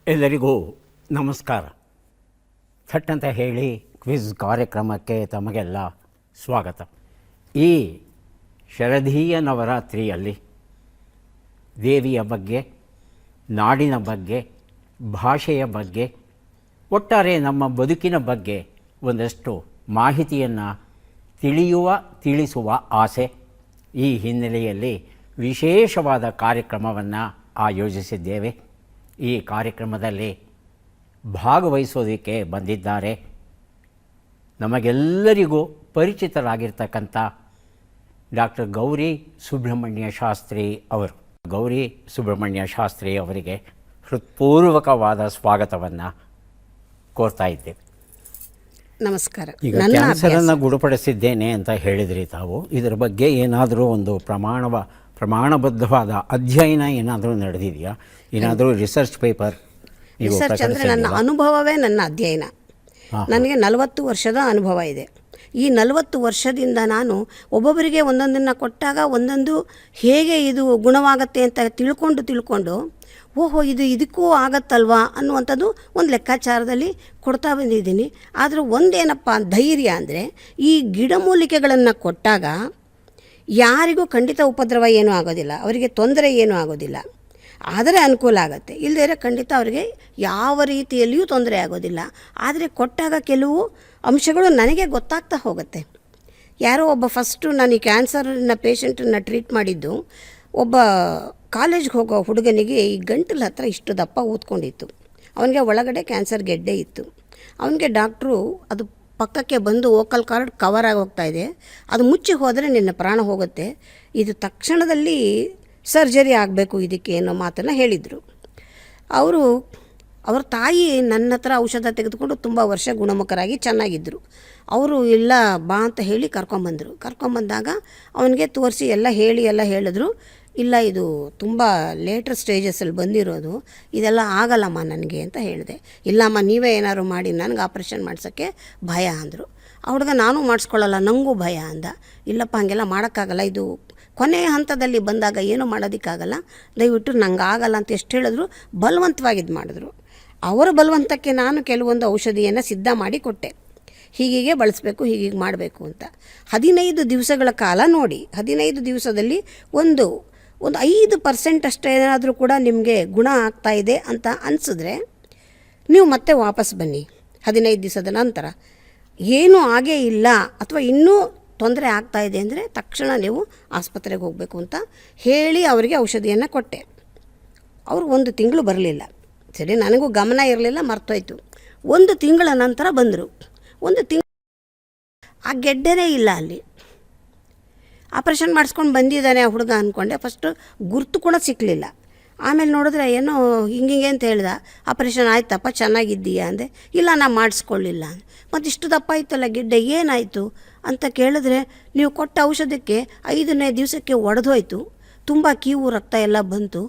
ಎಲ್ಲರಿಗೂ ನಮಸ್ಕಾರ. ಥಟ್ ಅಂತ ಹೇಳಿ ಕ್ವಿಜ್ ಕಾರ್ಯಕ್ರಮಕ್ಕೆ ತಮಗೆಲ್ಲ ಸ್ವಾಗತ. ಈ ಶರದೀಯ ನವರಾತ್ರಿಯಲ್ಲಿ ದೇವಿಯ ಬಗ್ಗೆ, ನಾಡಿನ ಬಗ್ಗೆ, ಭಾಷೆಯ ಬಗ್ಗೆ, ಒಟ್ಟಾರೆ ನಮ್ಮ ಬದುಕಿನ ಬಗ್ಗೆ ಒಂದಷ್ಟು ಮಾಹಿತಿಯನ್ನು ತಿಳಿಸುವ ಆಸೆ. ಈ ಹಿನ್ನೆಲೆಯಲ್ಲಿ ವಿಶೇಷವಾದ ಕಾರ್ಯಕ್ರಮವನ್ನು ಆಯೋಜಿಸಿದ್ದೇವೆ. ಈ ಕಾರ್ಯಕ್ರಮದಲ್ಲಿ ಭಾಗವಹಿಸೋದಕ್ಕೆ ಬಂದಿದ್ದಾರೆ ನಮಗೆಲ್ಲರಿಗೂ ಪರಿಚಿತರಾಗಿರ್ತಕ್ಕಂಥ ಡಾಕ್ಟರ್ ಗೌರಿ ಸುಬ್ರಹ್ಮಣ್ಯ ಶಾಸ್ತ್ರಿ ಅವರು. ಗೌರಿ ಸುಬ್ರಹ್ಮಣ್ಯ ಶಾಸ್ತ್ರಿ ಅವರಿಗೆ ಹೃತ್ಪೂರ್ವಕವಾದ ಸ್ವಾಗತವನ್ನು ಕೋರ್ತಾ ಇದ್ದೇವೆ. ನಮಸ್ಕಾರ. ಈಗ ಕ್ಯಾನ್ಸರನ್ನು ಗುಣಪಡಿಸಿದ್ದೇನೆ ಅಂತ ಹೇಳಿದ್ರಿ ತಾವು. ಇದರ ಬಗ್ಗೆ ಏನಾದರೂ ಒಂದು ಪ್ರಮಾಣಬದ್ಧವಾದ ಅಧ್ಯಯನ ಏನಾದರೂ ನಡೆದಿದೆಯಾ? ಏನಾದರೂ ರಿಸರ್ಚ್ ಪೇಪರ್? ರಿಸರ್ಚ್ ಅಂದರೆ ನನ್ನ ಅನುಭವವೇ ನನ್ನ ಅಧ್ಯಯನ. ನನಗೆ 40 ವರ್ಷದ ಅನುಭವ ಇದೆ. ಈ 40 ವರ್ಷದಿಂದ ನಾನು ಒಬ್ಬೊಬ್ಬರಿಗೆ ಒಂದೊಂದನ್ನು ಕೊಟ್ಟಾಗ ಒಂದೊಂದು ಹೇಗೆ ಇದು ಗುಣವಾಗುತ್ತೆ ಅಂತ ತಿಳ್ಕೊಂಡು ಓಹೋ ಇದಕ್ಕೂ ಆಗತ್ತಲ್ವಾ ಅನ್ನುವಂಥದ್ದು ಒಂದು ಲೆಕ್ಕಾಚಾರದಲ್ಲಿ ಕೊಡ್ತಾ ಬಂದಿದ್ದೀನಿ. ಆದರೆ ಒಂದೇನಪ್ಪ ಧೈರ್ಯ ಅಂದರೆ, ಈ ಗಿಡಮೂಲಿಕೆಗಳನ್ನು ಕೊಟ್ಟಾಗ ಯಾರಿಗೂ ಖಂಡಿತ ಉಪದ್ರವ ಏನೂ ಆಗೋದಿಲ್ಲ, ಅವರಿಗೆ ತೊಂದರೆ ಏನೂ ಆಗೋದಿಲ್ಲ. ಆದರೆ ಅನುಕೂಲ ಆಗುತ್ತೆ, ಇಲ್ಲದೇ ಖಂಡಿತ ಅವರಿಗೆ ಯಾವ ರೀತಿಯಲ್ಲಿಯೂ ತೊಂದರೆ ಆಗೋದಿಲ್ಲ. ಆದರೆ ಕೊಟ್ಟಾಗ ಕೆಲವು ಅಂಶಗಳು ನನಗೆ ಗೊತ್ತಾಗ್ತಾ ಹೋಗುತ್ತೆ. ಯಾರೋ ಒಬ್ಬ ಫಸ್ಟು ನಾನು ಈ ಕ್ಯಾನ್ಸರ್ನ ಪೇಷಂಟನ್ನು ಟ್ರೀಟ್ ಮಾಡಿದ್ದು, ಒಬ್ಬ ಕಾಲೇಜ್ಗೆ ಹೋಗೋ ಹುಡುಗನಿಗೆ ಈ ಗಂಟಲ ಹತ್ರ ಇಷ್ಟು ದಪ್ಪ ಊದ್ಕೊಂಡಿತ್ತು. ಅವನಿಗೆ ಒಳಗಡೆ ಕ್ಯಾನ್ಸರ್ ಗೆಡ್ಡೆ ಇತ್ತು. ಅವನಿಗೆ ಡಾಕ್ಟ್ರು ಅದು ಪಕ್ಕಕ್ಕೆ ಬಂದು ವೋಕಲ್ ಕಾರ್ಡ್ ಕವರ್ ಆಗಿ ಹೋಗ್ತಾ ಇದೆ, ಅದು ಮುಚ್ಚಿ ಹೋದರೆ ನಿನ್ನ ಪ್ರಾಣ ಹೋಗುತ್ತೆ, ಇದು ತಕ್ಷಣದಲ್ಲಿ ಸರ್ಜರಿ ಆಗಬೇಕು ಇದಕ್ಕೆ ಅನ್ನೋ ಮಾತನ್ನು ಹೇಳಿದರು. ಅವ್ರ ತಾಯಿ ನನ್ನ ಹತ್ರ ಔಷಧ ತೆಗೆದುಕೊಂಡು ತುಂಬ ವರ್ಷ ಗುಣಮುಖರಾಗಿ ಚೆನ್ನಾಗಿದ್ದರು. ಅವರು ಇಲ್ಲ ಬಾ ಅಂತ ಹೇಳಿ ಕರ್ಕೊಂಬಂದಾಗ ಅವನಿಗೆ ತೋರಿಸಿ ಎಲ್ಲ ಹೇಳಿದ್ರು. ಇಲ್ಲ ಇದು ತುಂಬ ಲೇಟರ್ ಸ್ಟೇಜಸಲ್ಲಿ ಬಂದಿರೋದು, ಇದೆಲ್ಲ ಆಗಲ್ಲಮ್ಮ ನನಗೆ ಅಂತ ಹೇಳಿದೆ. ಇಲ್ಲಮ್ಮ ನೀವೇ ಏನಾದ್ರು ಮಾಡಿ, ನನಗೆ ಆಪ್ರೇಷನ್ ಮಾಡ್ಸೋಕ್ಕೆ ಭಯ ಅಂದರು. ಆ ಹುಡುಗ ನಾನು ಮಾಡಿಸ್ಕೊಳ್ಳಲ್ಲ, ನನಗೂ ಭಯ ಅಂದ. ಇಲ್ಲಪ್ಪ ಹಾಗೆಲ್ಲ ಮಾಡೋಕ್ಕಾಗಲ್ಲ, ಇದು ಕೊನೆಯ ಹಂತದಲ್ಲಿ ಬಂದಾಗ ಏನೂ ಮಾಡೋದಕ್ಕಾಗಲ್ಲ, ದಯವಿಟ್ಟು ನಂಗೆ ಆಗಲ್ಲ ಅಂತ ಎಷ್ಟು ಹೇಳಿದ್ರು ಬಲವಂತವಾಗಿ ಮಾಡಿದ್ರು. ಅವರ ಬಲವಂತಕ್ಕೆ ನಾನು ಕೆಲವೊಂದು ಔಷಧಿಯನ್ನು ಸಿದ್ಧ ಮಾಡಿ ಕೊಟ್ಟೆ. ಹೀಗೆ ಬಳಸಬೇಕು, ಹೀಗೆ ಮಾಡಬೇಕು ಅಂತ. 15 ದಿವಸಗಳ ಕಾಲ ನೋಡಿ, 15 ದಿವಸದಲ್ಲಿ ಒಂದು 5% ಅಷ್ಟೇ ಏನಾದರೂ ಕೂಡ ನಿಮಗೆ ಗುಣ ಆಗ್ತಾ ಇದೆ ಅಂತ ಅನಿಸಿದ್ರೆ ನೀವು ಮತ್ತೆ ವಾಪಸ್ ಬನ್ನಿ. 15 ದಿವಸದ ನಂತರ ಏನೂ ಆಗೇ ಇಲ್ಲ ಅಥವಾ ಇನ್ನೂ ತೊಂದರೆ ಆಗ್ತಾ ಇದೆ ಅಂದರೆ ತಕ್ಷಣ ನೀವು ಆಸ್ಪತ್ರೆಗೆ ಹೋಗಬೇಕು ಅಂತ ಹೇಳಿ ಅವರಿಗೆ ಔಷಧಿಯನ್ನು ಕೊಟ್ಟೆ. ಅವರು 1 ತಿಂಗಳು ಬರಲಿಲ್ಲ. ಸರಿ, ನನಗೂ ಗಮನ ಇರಲಿಲ್ಲ, ಮರ್ತೋಯ್ತು. 1 ತಿಂಗಳ ನಂತರ ಬಂದರು. 1 ತಿಂಗಳು ಆ ಗೆಡ್ಡೆನೇ ಇಲ್ಲ ಅಲ್ಲಿ. ಆಪ್ರೇಷನ್ ಮಾಡಿಸ್ಕೊಂಡು ಬಂದಿದ್ದಾನೆ ಆ ಹುಡುಗ ಅಂದ್ಕೊಂಡೆ. ಫಸ್ಟು ಗುರ್ತು ಕೂಡ ಸಿಕ್ಕಲಿಲ್ಲ. ಆಮೇಲೆ ನೋಡಿದ್ರೆ ಏನೋ ಹಿಂಗೆ ಅಂತ ಹೇಳ್ದ. ಆಪ್ರೇಷನ್ ಆಯ್ತಪ್ಪ, ಚೆನ್ನಾಗಿದ್ದೀಯಾ ಅಂದೆ. ಇಲ್ಲ ನಾನು ಮಾಡಿಸ್ಕೊಳ್ಳಿಲ್ಲ. ಮತ್ತು ಇಷ್ಟು ದಪ್ಪ ಆಯ್ತಲ್ಲ ಗೆಡ್ಡೆ, ಏನಾಯಿತು ಅಂತ ಕೇಳಿದ್ರೆ, ನೀವು ಕೊಟ್ಟ ಔಷಧಕ್ಕೆ 5ನೇ ದಿವಸಕ್ಕೆ ಒಡೆದೋಯ್ತು, ತುಂಬ ಕೀವು ರಕ್ತ ಎಲ್ಲ ಬಂತು.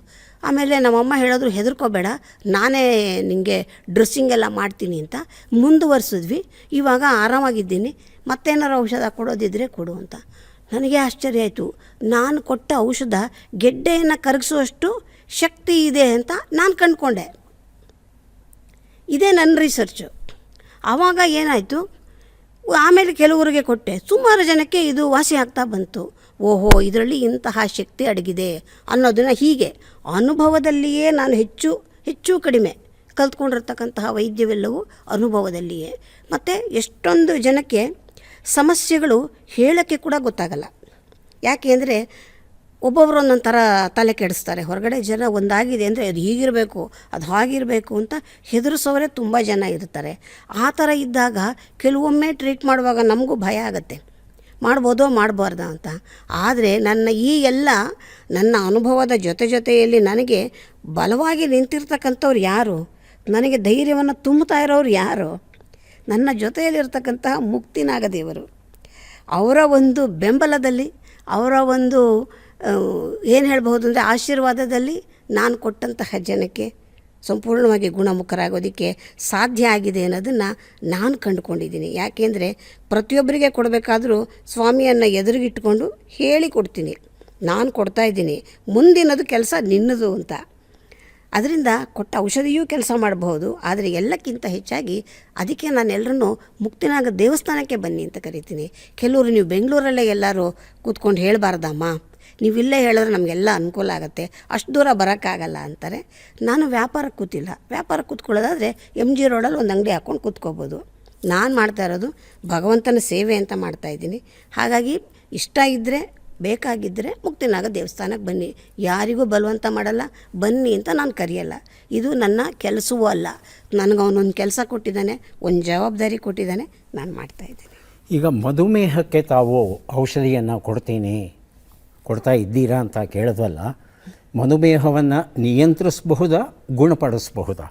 ಆಮೇಲೆ ನಮ್ಮಮ್ಮ ಹೇಳಿದ್ರು ಹೆದರ್ಕೋಬೇಡ, ನಾನೇ ನಿಮಗೆ ಡ್ರೆಸ್ಸಿಂಗ್ ಎಲ್ಲ ಮಾಡ್ತೀನಿ ಅಂತ. ಮುಂದುವರ್ಸಿದ್ವಿ. ಇವಾಗ ಆರಾಮಾಗಿದ್ದೀನಿ, ಮತ್ತೇನಾರು ಔಷಧ ಕೊಡೋದಿದ್ದರೆ ಕೊಡು ಅಂತ. ನನಗೆ ಆಶ್ಚರ್ಯ ಆಯಿತು. ನಾನು ಕೊಟ್ಟ ಔಷಧ ಗೆಡ್ಡೆಯನ್ನು ಕರಗಿಸುವಷ್ಟು ಶಕ್ತಿ ಇದೆ ಅಂತ ನಾನು ಕಂಡುಕೊಂಡೆ. ಇದೇ ನನ್ನ ರಿಸರ್ಚು. ಆವಾಗ ಏನಾಯಿತು, ಆಮೇಲೆ ಕೆಲವರಿಗೆ ಕೊಟ್ಟೆ. ಸುಮಾರು ಜನಕ್ಕೆ ಇದು ವಾಸಿ ಆಗ್ತಾ ಬಂತು. ಓಹೋ, ಇದರಲ್ಲಿ ಇಂತಹ ಶಕ್ತಿ ಅಡಗಿದೆ ಅನ್ನೋದನ್ನು ಹೀಗೆ ಅನುಭವದಲ್ಲಿಯೇ ನಾನು ಹೆಚ್ಚು ಕಡಿಮೆ ಕಲ್ತ್ಕೊಂಡಿರ್ತಕ್ಕಂತಹ ವೈದ್ಯವೆಲ್ಲವೂ ಅನುಭವದಲ್ಲಿಯೇ. ಮತ್ತು ಎಷ್ಟೊಂದು ಜನಕ್ಕೆ ಸಮಸ್ಯೆಗಳು ಹೇಳೋಕ್ಕೆ ಕೂಡ ಗೊತ್ತಾಗಲ್ಲ. ಯಾಕೆ ಅಂದರೆ ಒಬ್ಬೊಬ್ಬರು ಒಂದೊಂದು ಥರ ತಲೆ ಕೆಡಿಸ್ತಾರೆ. ಹೊರಗಡೆ ಜನ ಒಂದಾಗಿದೆ ಅಂದರೆ ಅದು ಹೀಗಿರಬೇಕು, ಅದು ಹಾಗಿರಬೇಕು ಅಂತ ಹೆದರಿಸೋರೇ ತುಂಬ ಜನ ಇರ್ತಾರೆ. ಆ ಥರ ಇದ್ದಾಗ ಕೆಲವೊಮ್ಮೆ ಟ್ರೀಟ್ ಮಾಡುವಾಗ ನಮಗೂ ಭಯ ಆಗುತ್ತೆ, ಮಾಡ್ಬೋದೋ ಮಾಡಬಾರ್ದ ಅಂತ. ಆದರೆ ನನ್ನ ಅನುಭವದ ಜೊತೆಯಲ್ಲಿ ನನಗೆ ಬಲವಾಗಿ ನಿಂತಿರ್ತಕ್ಕಂಥವ್ರು ಯಾರು, ನನಗೆ ಧೈರ್ಯವನ್ನು ತುಂಬುತ್ತಾ ಇರೋರು ಯಾರು? ನನ್ನ ಜೊತೆಯಲ್ಲಿರ್ತಕ್ಕಂತಹ ಮುಕ್ತಿನಾಗದೇವರು. ಅವರ ಒಂದು ಬೆಂಬಲದಲ್ಲಿ, ಅವರ ಒಂದು ಏನು ಹೇಳ್ಬಹುದು ಅಂದರೆ ಆಶೀರ್ವಾದದಲ್ಲಿ ನಾನು ಕೊಟ್ಟಂತಹ ಜನಕ್ಕೆ ಸಂಪೂರ್ಣವಾಗಿ ಗುಣಮುಖರಾಗೋದಕ್ಕೆ ಸಾಧ್ಯ ಆಗಿದೆ ಅನ್ನೋದನ್ನು ನಾನು ಕಂಡುಕೊಂಡಿದ್ದೀನಿ. ಯಾಕೆಂದರೆ ಪ್ರತಿಯೊಬ್ಬರಿಗೆ ಕೊಡಬೇಕಾದ್ರೂ ಸ್ವಾಮಿಯನ್ನು ಎದುರಿಗಿಟ್ಕೊಂಡು ಹೇಳಿಕೊಡ್ತೀನಿ, ನಾನು ಕೊಡ್ತಾಯಿದ್ದೀನಿ, ಮುಂದಿನದು ಕೆಲಸ ನಿನ್ನದು ಅಂತ. ಅದರಿಂದ ಕೊಟ್ಟ ಔಷಧಿಯೂ ಕೆಲಸ ಮಾಡಬಹುದು. ಆದರೆ ಎಲ್ಲಕ್ಕಿಂತ ಹೆಚ್ಚಾಗಿ ಅದಕ್ಕೆ ನಾನು ಎಲ್ಲರನ್ನೂ ಮುಕ್ತಿನಾಗ ದೇವಸ್ಥಾನಕ್ಕೆ ಬನ್ನಿ ಅಂತ ಕರಿತೀನಿ. ಕೆಲವರು ನೀವು ಬೆಂಗಳೂರಲ್ಲೇ ಎಲ್ಲರೂ ಕೂತ್ಕೊಂಡು ಹೇಳಬಾರ್ದಮ್ಮ, ನೀವಿಲ್ಲೇ ಹೇಳಿದ್ರೆ ನಮಗೆಲ್ಲ ಅನುಕೂಲ ಆಗುತ್ತೆ, ಅಷ್ಟು ದೂರ ಬರೋಕ್ಕಾಗಲ್ಲ ಅಂತಾರೆ. ನಾನು ವ್ಯಾಪಾರಕ್ಕೆ ಕೂತಿಲ್ಲ. ವ್ಯಾಪಾರಕ್ಕೆ ಕೂತ್ಕೊಳ್ಳೋದಾದರೆ MG ರೋಡಲ್ಲಿ ಒಂದು ಅಂಗಡಿ ಹಾಕ್ಕೊಂಡು ಕೂತ್ಕೋಬೋದು. ನಾನು ಮಾಡ್ತಾ ಇರೋದು ಭಗವಂತನ ಸೇವೆ ಅಂತ ಮಾಡ್ತಾಯಿದ್ದೀನಿ. ಹಾಗಾಗಿ ಇಷ್ಟ ಇದ್ದರೆ, ಬೇಕಾಗಿದ್ದರೆ ಮುಕ್ತಿನಾಗ ದೇವಸ್ಥಾನಕ್ಕೆ ಬನ್ನಿ. ಯಾರಿಗೂ ಬಲವಂತ ಮಾಡಲ್ಲ, ಬನ್ನಿ ಅಂತ ನಾನು ಕರೆಯಲ್ಲ. ಇದು ನನ್ನ ಕೆಲಸವೂ ಅಲ್ಲ. ನನಗೆ ಅವನೊಂದು ಕೆಲಸ ಕೊಟ್ಟಿದ್ದಾನೆ, ಒಂದು ಜವಾಬ್ದಾರಿ ಕೊಟ್ಟಿದ್ದಾನೆ, ನಾನು ಮಾಡ್ತಾಯಿದ್ದೀನಿ. ಈಗ ಮಧುಮೇಹಕ್ಕೆ ತಾವು ಔಷಧಿಯನ್ನು ಕೊಡ್ತಾ ಇದ್ದೀರಾ ಅಂತ ಕೇಳಿದ್ವಲ್ಲ, ಮಧುಮೇಹವನ್ನು ನಿಯಂತ್ರಿಸಬಹುದಾ, ಗುಣಪಡಿಸಬಹುದಾ?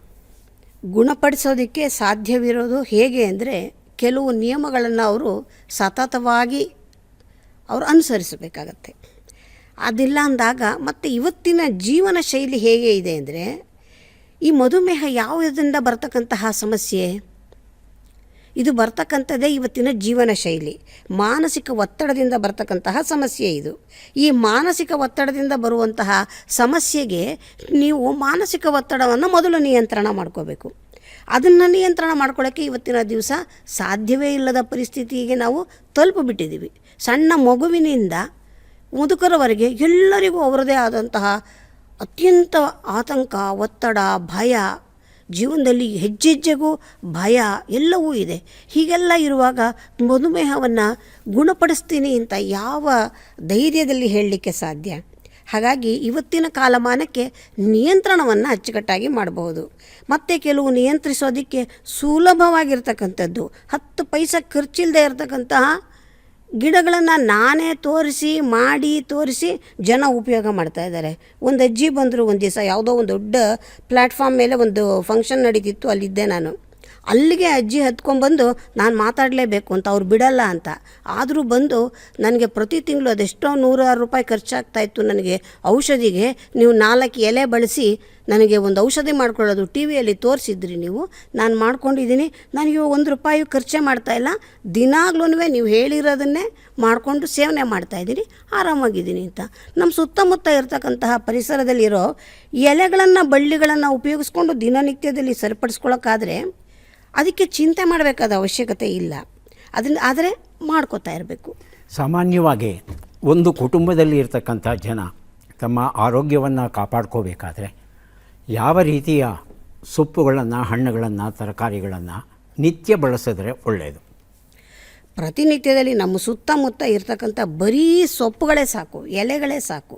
ಗುಣಪಡಿಸೋದಕ್ಕೆ ಸಾಧ್ಯವಿರೋದು ಹೇಗೆ ಅಂದರೆ, ಕೆಲವು ನಿಯಮಗಳನ್ನು ಅವರು ಸತತವಾಗಿ ಅವರು ಅನುಸರಿಸಬೇಕಾಗತ್ತೆ. ಅದಿಲ್ಲ ಅಂದಾಗ ಮತ್ತು ಇವತ್ತಿನ ಜೀವನ ಶೈಲಿ ಹೇಗೆ ಇದೆ ಅಂದರೆ, ಈ ಮಧುಮೇಹ ಯಾವುದರಿಂದ ಬರ್ತಕ್ಕಂತಹ ಸಮಸ್ಯೆ? ಇದು ಬರ್ತಕ್ಕಂಥದ್ದೇ ಇವತ್ತಿನ ಜೀವನ ಶೈಲಿ, ಮಾನಸಿಕ ಒತ್ತಡದಿಂದ ಬರ್ತಕ್ಕಂತಹ ಸಮಸ್ಯೆ ಇದು. ಈ ಮಾನಸಿಕ ಒತ್ತಡದಿಂದ ಬರುವಂತಹ ಸಮಸ್ಯೆಗೆ ನೀವು ಮಾನಸಿಕ ಒತ್ತಡವನ್ನು ಮೊದಲು ನಿಯಂತ್ರಣ ಮಾಡ್ಕೋಬೇಕು. ಅದನ್ನು ನಿಯಂತ್ರಣ ಮಾಡ್ಕೊಳ್ಳೋಕ್ಕೆ ಇವತ್ತಿನ ದಿವಸ ಸಾಧ್ಯವೇ ಇಲ್ಲದ ಪರಿಸ್ಥಿತಿಗೆ ನಾವು ತಲುಪಿಬಿಟ್ಟಿದ್ದೀವಿ. ಸಣ್ಣ ಮಗುವಿನಿಂದ ಮುದುಕರವರೆಗೆ ಎಲ್ಲರಿಗೂ ಅವರದೇ ಆದಂತಹ ಅತ್ಯಂತ ಆತಂಕ, ಒತ್ತಡ, ಭಯ, ಜೀವನದಲ್ಲಿ ಹೆಜ್ಜೆಜ್ಜೆಗೂ ಭಯ ಎಲ್ಲವೂ ಇದೆ. ಹೀಗೆಲ್ಲ ಇರುವಾಗ ಮಧುಮೇಹವನ್ನು ಗುಣಪಡಿಸ್ತೀನಿ ಅಂತ ಯಾವ ಧೈರ್ಯದಲ್ಲಿ ಹೇಳಲಿಕ್ಕೆ ಸಾಧ್ಯ? ಹಾಗಾಗಿ ಇವತ್ತಿನ ಕಾಲಮಾನಕ್ಕೆ ನಿಯಂತ್ರಣವನ್ನು ಅಚ್ಚುಕಟ್ಟಾಗಿ ಮಾಡಬಹುದು. ಮತ್ತು ಕೆಲವು ನಿಯಂತ್ರಿಸೋದಕ್ಕೆ ಸುಲಭವಾಗಿರ್ತಕ್ಕಂಥದ್ದು, 10 ಪೈಸೆ ಖರ್ಚಿಲ್ಲದೆ ಇರತಕ್ಕಂತಹ ಗಿಡಗಳನ್ನು ನಾನೇ ತೋರಿಸಿ ಜನ ಉಪಯೋಗ ಮಾಡ್ತಾಯಿದ್ದಾರೆ. ಒಂದು ಅಜ್ಜಿ ಬಂದರು ಒಂದು ದಿವಸ, ಯಾವುದೋ ಒಂದು ದೊಡ್ಡ ಪ್ಲ್ಯಾಟ್ಫಾರ್ಮ್ ಮೇಲೆ ಒಂದು ಫಂಕ್ಷನ್ ನಡೀತಿತ್ತು, ಅಲ್ಲಿದ್ದೆ ನಾನು. ಅಲ್ಲಿಗೆ ಅಜ್ಜಿ ಹತ್ಕೊಂಡ್ಬಂದು ನಾನು ಮಾತಾಡಲೇಬೇಕು ಅಂತ ಅವ್ರು ಬಿಡಲ್ಲ ಅಂತ. ಆದರೂ ಬಂದು ನನಗೆ ಪ್ರತಿ ತಿಂಗಳು ಅದೆಷ್ಟೋ 106 ರೂಪಾಯಿ ಖರ್ಚಾಗ್ತಾಯಿತ್ತು ನನಗೆ ಔಷಧಿಗೆ, ನೀವು 4 ಎಲೆ ಬಳಸಿ ನನಗೆ ಒಂದು ಔಷಧಿ ಮಾಡ್ಕೊಳ್ಳೋದು ಟಿ ವಿಯಲ್ಲಿ ತೋರಿಸಿದ್ರಿ ನೀವು, ನಾನು ಮಾಡ್ಕೊಂಡಿದ್ದೀನಿ, ನನಗೆ 1 ರೂಪಾಯಿ ಖರ್ಚೇ ಮಾಡ್ತಾಯಿಲ್ಲ, ದಿನಾಗ್ಲೂ ನೀವು ಹೇಳಿರೋದನ್ನೇ ಮಾಡಿಕೊಂಡು ಸೇವನೆ ಮಾಡ್ತಾಯಿದ್ದೀನಿ, ಆರಾಮಾಗಿದ್ದೀನಿ ಅಂತ. ನಮ್ಮ ಸುತ್ತಮುತ್ತ ಇರತಕ್ಕಂತಹ ಪರಿಸರದಲ್ಲಿರೋ ಎಲೆಗಳನ್ನು, ಬಳ್ಳಿಗಳನ್ನು ಉಪಯೋಗಿಸ್ಕೊಂಡು ದಿನನಿತ್ಯದಲ್ಲಿ ಸರಿಪಡಿಸ್ಕೊಳ್ಳೋಕ್ಕಾದರೆ ಅದಕ್ಕೆ ಚಿಂತೆ ಮಾಡಬೇಕಾದ ಅವಶ್ಯಕತೆ ಇಲ್ಲ. ಅದರಿಂದ ಆದರೆ ಮಾಡ್ಕೋತಾ ಇರಬೇಕು. ಸಾಮಾನ್ಯವಾಗಿ ಒಂದು ಕುಟುಂಬದಲ್ಲಿ ಇರ್ತಕ್ಕಂಥ ಜನ ತಮ್ಮ ಆರೋಗ್ಯವನ್ನು ಕಾಪಾಡ್ಕೋಬೇಕಾದ್ರೆ ಯಾವ ರೀತಿಯ ಸೊಪ್ಪುಗಳನ್ನು, ಹಣ್ಣುಗಳನ್ನು, ತರಕಾರಿಗಳನ್ನು ನಿತ್ಯ ಬಳಸಿದ್ರೆ ಒಳ್ಳೆಯದು? ಪ್ರತಿನಿತ್ಯದಲ್ಲಿ ನಮ್ಮ ಸುತ್ತಮುತ್ತ ಇರ್ತಕ್ಕಂಥ ಬರೀ ಸೊಪ್ಪುಗಳೇ ಸಾಕು, ಎಲೆಗಳೇ ಸಾಕು.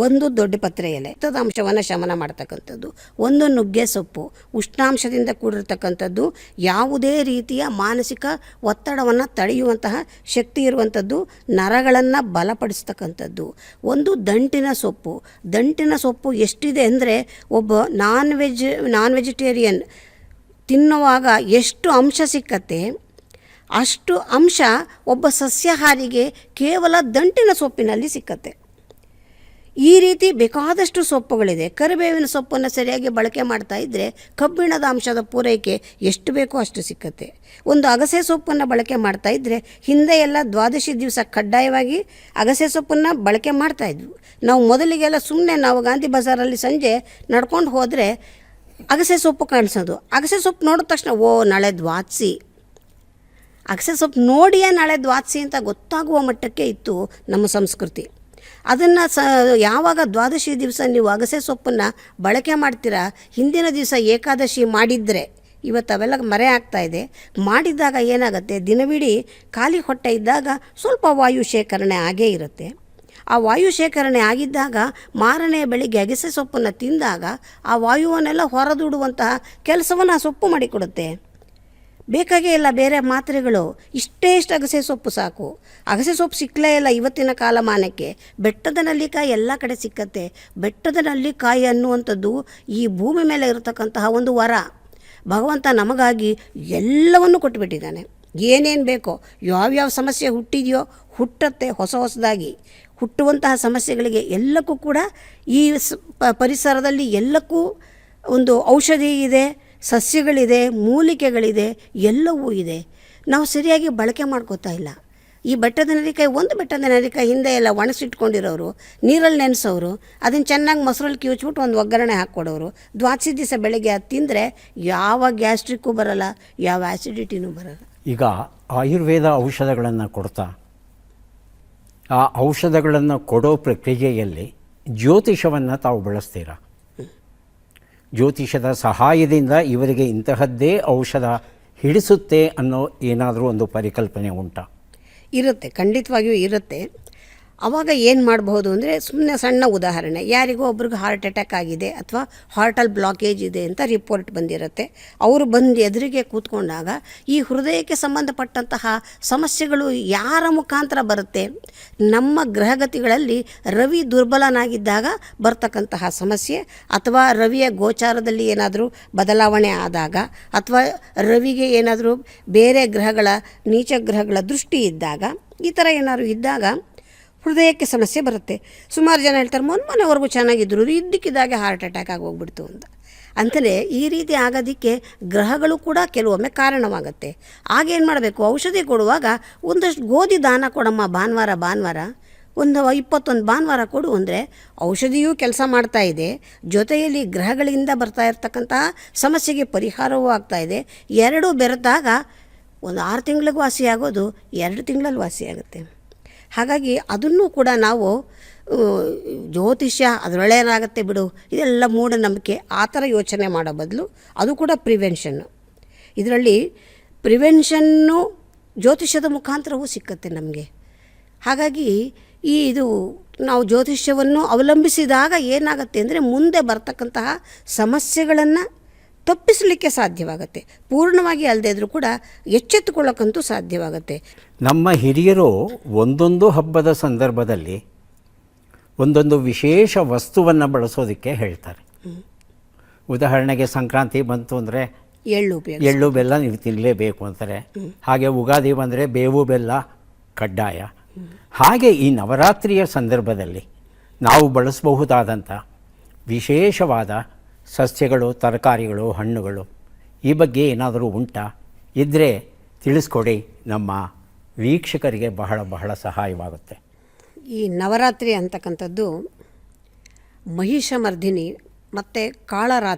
ಒಂದು ದೊಡ್ಡ ಪತ್ರೆ ಎಲೆ ಅಂಶವನ್ನು ಶಮನ ಮಾಡ್ತಕ್ಕಂಥದ್ದು, ಒಂದು ನುಗ್ಗೆ ಸೊಪ್ಪು ಉಷ್ಣಾಂಶದಿಂದ ಕೂಡಿರ್ತಕ್ಕಂಥದ್ದು, ಯಾವುದೇ ರೀತಿಯ ಮಾನಸಿಕ ಒತ್ತಡವನ್ನು ತಡೆಯುವಂತಹ ಶಕ್ತಿ ಇರುವಂಥದ್ದು, ನರಗಳನ್ನು ಬಲಪಡಿಸ್ತಕ್ಕಂಥದ್ದು, ಒಂದು ದಂಟಿನ ಸೊಪ್ಪು ಎಷ್ಟಿದೆ ಅಂದರೆ, ಒಬ್ಬ ನಾನ್ ವೆಜಿಟೇರಿಯನ್ ತಿನ್ನುವಾಗ ಎಷ್ಟು ಅಂಶ ಸಿಕ್ಕತ್ತೆ ಅಷ್ಟು ಅಂಶ ಒಬ್ಬ ಸಸ್ಯಾಹಾರಿಗೆ ಕೇವಲ ದಂಟಿನ ಸೊಪ್ಪಿನಲ್ಲಿ ಸಿಕ್ಕತ್ತೆ. ಈ ರೀತಿ ಬೇಕಾದಷ್ಟು ಸೊಪ್ಪುಗಳಿದೆ. ಕರಿಬೇವಿನ ಸೊಪ್ಪನ್ನು ಸರಿಯಾಗಿ ಬಳಕೆ ಮಾಡ್ತಾ ಇದ್ದರೆ ಕಬ್ಬಿಣದ ಅಂಶದ ಪೂರೈಕೆ ಎಷ್ಟು ಬೇಕೋ ಅಷ್ಟು ಸಿಕ್ಕತ್ತೆ. ಒಂದು ಅಗಸೆ ಸೊಪ್ಪನ್ನು ಬಳಕೆ ಮಾಡ್ತಾ ಇದ್ದರೆ, ಹಿಂದೆ ಎಲ್ಲ ದ್ವಾದಶಿ ದಿವಸ ಕಡ್ಡಾಯವಾಗಿ ಅಗಸೆ ಸೊಪ್ಪನ್ನು ಬಳಕೆ ಮಾಡ್ತಾಯಿದ್ವು. ನಾವು ಮೊದಲಿಗೆಲ್ಲ ಸುಮ್ಮನೆ ನಾವು ಗಾಂಧಿ ಬಜಾರಲ್ಲಿ ಸಂಜೆ ನಡ್ಕೊಂಡು ಹೋದರೆ ಅಗಸೆ ಸೊಪ್ಪು ಕಾಣಿಸೋದು. ಅಗಸೆ ಸೊಪ್ಪು ನೋಡಿದ ತಕ್ಷಣ ನಾಳೆ ದ್ವಾದಶಿ, ಅಗಸೆ ಸೊಪ್ಪು ನೋಡಿಯೇ ನಾಳೆ ದ್ವಾದಶಿ ಅಂತ ಗೊತ್ತಾಗುವ ಮಟ್ಟಕ್ಕೆ ಇತ್ತು ನಮ್ಮ ಸಂಸ್ಕೃತಿ. ಅದನ್ನು ಯಾವಾಗ ದ್ವಾದಶಿ ದಿವಸ ನೀವು ಅಗಸೆ ಸೊಪ್ಪನ್ನು ಬಳಕೆ ಮಾಡ್ತೀರಾ, ಹಿಂದಿನ ದಿವಸ ಏಕಾದಶಿ ಮಾಡಿದರೆ, ಇವತ್ತು ಅವೆಲ್ಲ ಮರೆ ಆಗ್ತಾಯಿದೆ, ಮಾಡಿದಾಗ ಏನಾಗುತ್ತೆ, ದಿನವಿಡೀ ಖಾಲಿ ಹೊಟ್ಟೆ ಇದ್ದಾಗ ಸ್ವಲ್ಪ ವಾಯು ಶೇಖರಣೆ ಆಗೇ ಇರುತ್ತೆ. ಆ ವಾಯು ಶೇಖರಣೆ ಆಗಿದ್ದಾಗ ಮಾರನೇ ಬೆಳಿಗ್ಗೆ ಅಗಸೆ ಸೊಪ್ಪನ್ನು ತಿಂದಾಗ ಆ ವಾಯುವನ್ನೆಲ್ಲ ಹೊರದೂಡುವಂತಹ ಕೆಲಸವನ್ನು ಆ ಸೊಪ್ಪು ಮಾಡಿಕೊಡುತ್ತೆ. ಬೇಕಾಗೇ ಇಲ್ಲ ಬೇರೆ ಮಾತ್ರೆಗಳು, ಇಷ್ಟು ಅಗಸೆ ಸೊಪ್ಪು ಸಾಕು. ಅಗಸೆ ಸೊಪ್ಪು ಸಿಕ್ಕಲೇ ಇಲ್ಲ ಇವತ್ತಿನ ಕಾಲಮಾನಕ್ಕೆ. ಬೆಟ್ಟದ ನಲ್ಲಿಕಾಯಿ ಎಲ್ಲ ಕಡೆ ಸಿಕ್ಕತ್ತೆ. ಬೆಟ್ಟದ ನಲ್ಲಿಕಾಯಿ ಅನ್ನುವಂಥದ್ದು ಈ ಭೂಮಿ ಮೇಲೆ ಇರತಕ್ಕಂತಹ ಒಂದು ವರ. ಭಗವಂತ ನಮಗಾಗಿ ಎಲ್ಲವನ್ನು ಕೊಟ್ಟುಬಿಟ್ಟಿದ್ದಾನೆ. ಏನೇನು ಬೇಕೋ, ಯಾವ್ಯಾವ ಸಮಸ್ಯೆ ಹುಟ್ಟಿದೆಯೋ ಹುಟ್ಟತ್ತೆ, ಹೊಸದಾಗಿ ಹುಟ್ಟುವಂತಹ ಸಮಸ್ಯೆಗಳಿಗೆ ಎಲ್ಲಕ್ಕೂ ಕೂಡ ಈ ಪರಿಸರದಲ್ಲಿ ಎಲ್ಲಕ್ಕೂ ಒಂದು ಔಷಧಿ ಇದೆ, ಸಸ್ಯಗಳಿದೆ, ಮೂಲಿಕೆಗಳಿದೆ, ಎಲ್ಲವೂ ಇದೆ. ನಾವು ಸರಿಯಾಗಿ ಬಳಕೆ ಮಾಡ್ಕೋತಾ ಇಲ್ಲ. ಈ ಬೆಟ್ಟದ ನೆಲ್ಲಿಕಾಯಿ, ಒಂದು ಬೆಟ್ಟದ ನೆಲ್ಲಿಕಾಯಿ ಹಿಂದೆ ಎಲ್ಲ ಒಣಸಿಟ್ಕೊಂಡಿರೋರು, ನೀರಲ್ಲಿ ನೆನೆಸೋರು, ಅದನ್ನು ಚೆನ್ನಾಗಿ ಮೊಸರಲ್ಲಿ ಕಿವುಚ್ಬಿಟ್ಟು ಒಂದು ಒಗ್ಗರಣೆ ಹಾಕ್ಕೊಡೋರು. ದ್ವಾದಶಿ ದಿವಸ ಬೆಳಗ್ಗೆ ಅದು ತಿಂದರೆ ಯಾವ ಗ್ಯಾಸ್ಟ್ರಿಕ್ಕೂ ಬರೋಲ್ಲ, ಯಾವ ಆ್ಯಸಿಡಿಟಿನೂ ಬರೋಲ್ಲ. ಈಗ ಆಯುರ್ವೇದ ಔಷಧಗಳನ್ನು ಕೊಡ್ತಾ ಆ ಔಷಧಗಳನ್ನು ಕೊಡೋ ಪ್ರಕ್ರಿಯೆಯಲ್ಲಿ ಜ್ಯೋತಿಷವನ್ನು ತಾವು ಬಳಸ್ತೀರಾ? ಜ್ಯೋತಿಷದ ಸಹಾಯದಿಂದ ಇವರಿಗೆ ಇಂತಹದ್ದೇ ಔಷಧ ಹಿಡಿಸುತ್ತೆ ಅನ್ನೋ ಏನಾದರೂ ಒಂದು ಪರಿಕಲ್ಪನೆ ಉಂಟಾ? ಇರುತ್ತೆ, ಖಂಡಿತವಾಗಿಯೂ ಇರುತ್ತೆ. ಆವಾಗ ಏನು ಮಾಡಬಹುದು ಅಂದರೆ, ಸುಮ್ಮನೆ ಸಣ್ಣ ಉದಾಹರಣೆ, ಯಾರಿಗೋ ಒಬ್ರಿಗೆ ಹಾರ್ಟ್ ಅಟ್ಯಾಕ್ ಆಗಿದೆ ಅಥವಾ ಹಾರ್ಟಲ್ಲಿ ಬ್ಲಾಕೇಜ್ ಇದೆ ಅಂತ ರಿಪೋರ್ಟ್ ಬಂದಿರುತ್ತೆ. ಅವರು ಬಂದು ಎದುರಿಗೆ ಕೂತ್ಕೊಂಡಾಗ ಈ ಹೃದಯಕ್ಕೆ ಸಂಬಂಧಪಟ್ಟಂತಹ ಸಮಸ್ಯೆಗಳು ಯಾರ ಮುಖಾಂತರ ಬರುತ್ತೆ? ನಮ್ಮ ಗ್ರಹಗತಿಗಳಲ್ಲಿ ರವಿ ದುರ್ಬಲನಾಗಿದ್ದಾಗ ಬರ್ತಕ್ಕಂತಹ ಸಮಸ್ಯೆ, ಅಥವಾ ರವಿಯ ಗೋಚಾರದಲ್ಲಿ ಏನಾದರೂ ಬದಲಾವಣೆ ಆದಾಗ, ಅಥವಾ ರವಿಗೆ ಏನಾದರೂ ಬೇರೆ ಗ್ರಹಗಳ, ನೀಚ ಗ್ರಹಗಳ ದೃಷ್ಟಿ ಇದ್ದಾಗ, ಈ ಥರ ಏನಾದರೂ ಇದ್ದಾಗ ಹೃದಯಕ್ಕೆ ಸಮಸ್ಯೆ ಬರುತ್ತೆ. ಸುಮಾರು ಜನ ಹೇಳ್ತಾರೆ, ಮೊನ್ನೆವರೆಗೂ ಚೆನ್ನಾಗಿದ್ರು, ಇದ್ದಕ್ಕಿದ್ದಾಗೆ ಹಾರ್ಟ್ ಅಟ್ಯಾಕ್ ಆಗಿ ಹೋಗ್ಬಿಡ್ತು ಅಂತ. ಅಂತಲೇ ಈ ರೀತಿ ಆಗೋದಕ್ಕೆ ಗ್ರಹಗಳು ಕೂಡ ಕೆಲವೊಮ್ಮೆ ಕಾರಣವಾಗುತ್ತೆ. ಆಗೇನು ಮಾಡಬೇಕು? ಔಷಧಿ ಕೊಡುವಾಗ ಒಂದಷ್ಟು ಗೋಧಿ ದಾನ ಕೊಡಮ್ಮ, ಭಾನುವಾರ ಒಂದು 21 ಭಾನುವಾರ ಕೊಡು ಅಂದರೆ ಔಷಧಿಯೂ ಕೆಲಸ ಮಾಡ್ತಾ ಇದೆ, ಜೊತೆಯಲ್ಲಿ ಗ್ರಹಗಳಿಂದ ಬರ್ತಾ ಇರ್ತಕ್ಕಂತಹ ಸಮಸ್ಯೆಗೆ ಪರಿಹಾರವೂ ಆಗ್ತಾ ಇದೆ. ಎರಡೂ ಬೆರೆತಾಗ ಒಂದು 6 ತಿಂಗಳಿಗೂ ವಾಸಿಯಾಗೋದು 2 ತಿಂಗಳಲ್ಲಿ ವಾಸಿಯಾಗುತ್ತೆ. ಹಾಗಾಗಿ ಅದನ್ನು ಕೂಡ ನಾವು ಜ್ಯೋತಿಷ್ಯ ಅದರೊಳೇನಾಗುತ್ತೆ ಬಿಡು, ಇದೆಲ್ಲ ಮೂಢನಂಬಿಕೆ, ಆ ಥರ ಯೋಚನೆ ಮಾಡೋ ಬದಲು ಅದು ಕೂಡ ಪ್ರಿವೆನ್ಷನ್ನು. ಇದರಲ್ಲಿ ಪ್ರಿವೆನ್ಷನ್ನು ಜ್ಯೋತಿಷ್ಯದ ಮುಖಾಂತರವೂ ಸಿಕ್ಕತ್ತೆ ನಮಗೆ. ಹಾಗಾಗಿ ಇದು ನಾವು ಜ್ಯೋತಿಷ್ಯವನ್ನು ಅವಲಂಬಿಸಿದಾಗ ಏನಾಗುತ್ತೆ ಅಂದರೆ, ಮುಂದೆ ಬರ್ತಕ್ಕಂತಹ ಸಮಸ್ಯೆಗಳನ್ನು ತಪ್ಪಿಸಲಿಕ್ಕೆ ಸಾಧ್ಯವಾಗುತ್ತೆ. ಪೂರ್ಣವಾಗಿ ಅಲ್ಲದೇ ಇದ್ರೂ ಕೂಡ ಎಚ್ಚೆತ್ತುಕೊಳ್ಳೋಕ್ಕಂತೂ ಸಾಧ್ಯವಾಗುತ್ತೆ. ನಮ್ಮ ಹಿರಿಯರು ಒಂದೊಂದು ಹಬ್ಬದ ಸಂದರ್ಭದಲ್ಲಿ ಒಂದೊಂದು ವಿಶೇಷ ವಸ್ತುವನ್ನು ಬಳಸೋದಕ್ಕೆ ಹೇಳ್ತಾರೆ. ಉದಾಹರಣೆಗೆ ಸಂಕ್ರಾಂತಿ ಬಂತು ಅಂದರೆ ಎಳ್ಳು ಬೆಲ್ಲ ನೀವು ತಿನ್ನಲೇಬೇಕು ಅಂತಾರೆ. ಹಾಗೆ ಉಗಾದಿ ಬಂದರೆ ಬೇವು ಬೆಲ್ಲ ಕಡ್ಡಾಯ. ಹಾಗೆ ಈ ನವರಾತ್ರಿಯ ಸಂದರ್ಭದಲ್ಲಿ ನಾವು ಬಳಸಬಹುದಾದಂಥ ವಿಶೇಷವಾದ ಸಸ್ಯಗಳು, ತರಕಾರಿಗಳು, ಹಣ್ಣುಗಳು, ಈ ಬಗ್ಗೆ ಏನಾದರೂ ಉಂಟಾ? ಇದ್ದರೆ ತಿಳಿಸ್ಕೊಡಿ, ನಮ್ಮ ವೀಕ್ಷಕರಿಗೆ ಬಹಳ ಬಹಳ ಸಹಾಯವಾಗುತ್ತೆ. ಈ ನವರಾತ್ರಿ ಅಂತಕ್ಕಂಥದ್ದು ಮಹಿಷಮರ್ಧಿನಿ ಮತ್ತು